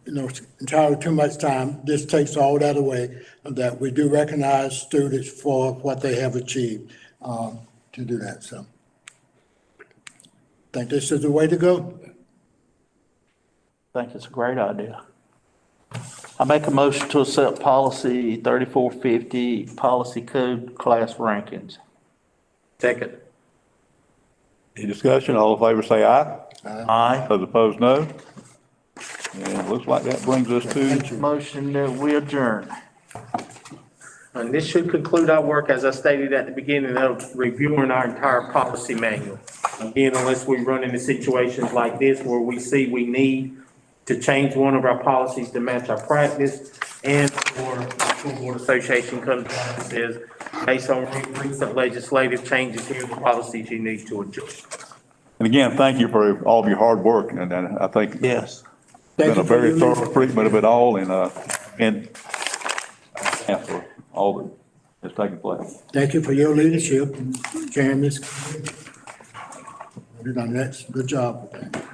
entirely too much time. This takes all that away, that we do recognize students for what they have achieved to do that. So I think this is the way to go. I think it's a great idea. I make a motion to accept policy 3450, policy code class rankings. Second. Any discussion? All in favor say aye. Aye. Those opposed, no. And it looks like that brings us to, Motion that we adjourn. And this should conclude our work, as I stated at the beginning, of reviewing our entire policy manual. Again, unless we run into situations like this where we see we need to change one of our policies to match our practice, and or the School Board Association comes back and says, based on recent legislative changes, here are the policies you need to adjust. and again, thank you for all of your hard work, and I think it's Yes. been a very thorough treatment of it all, and for all that has taken place. Thank you for your leadership and chairing this committee. You've done an excellent, good job with that.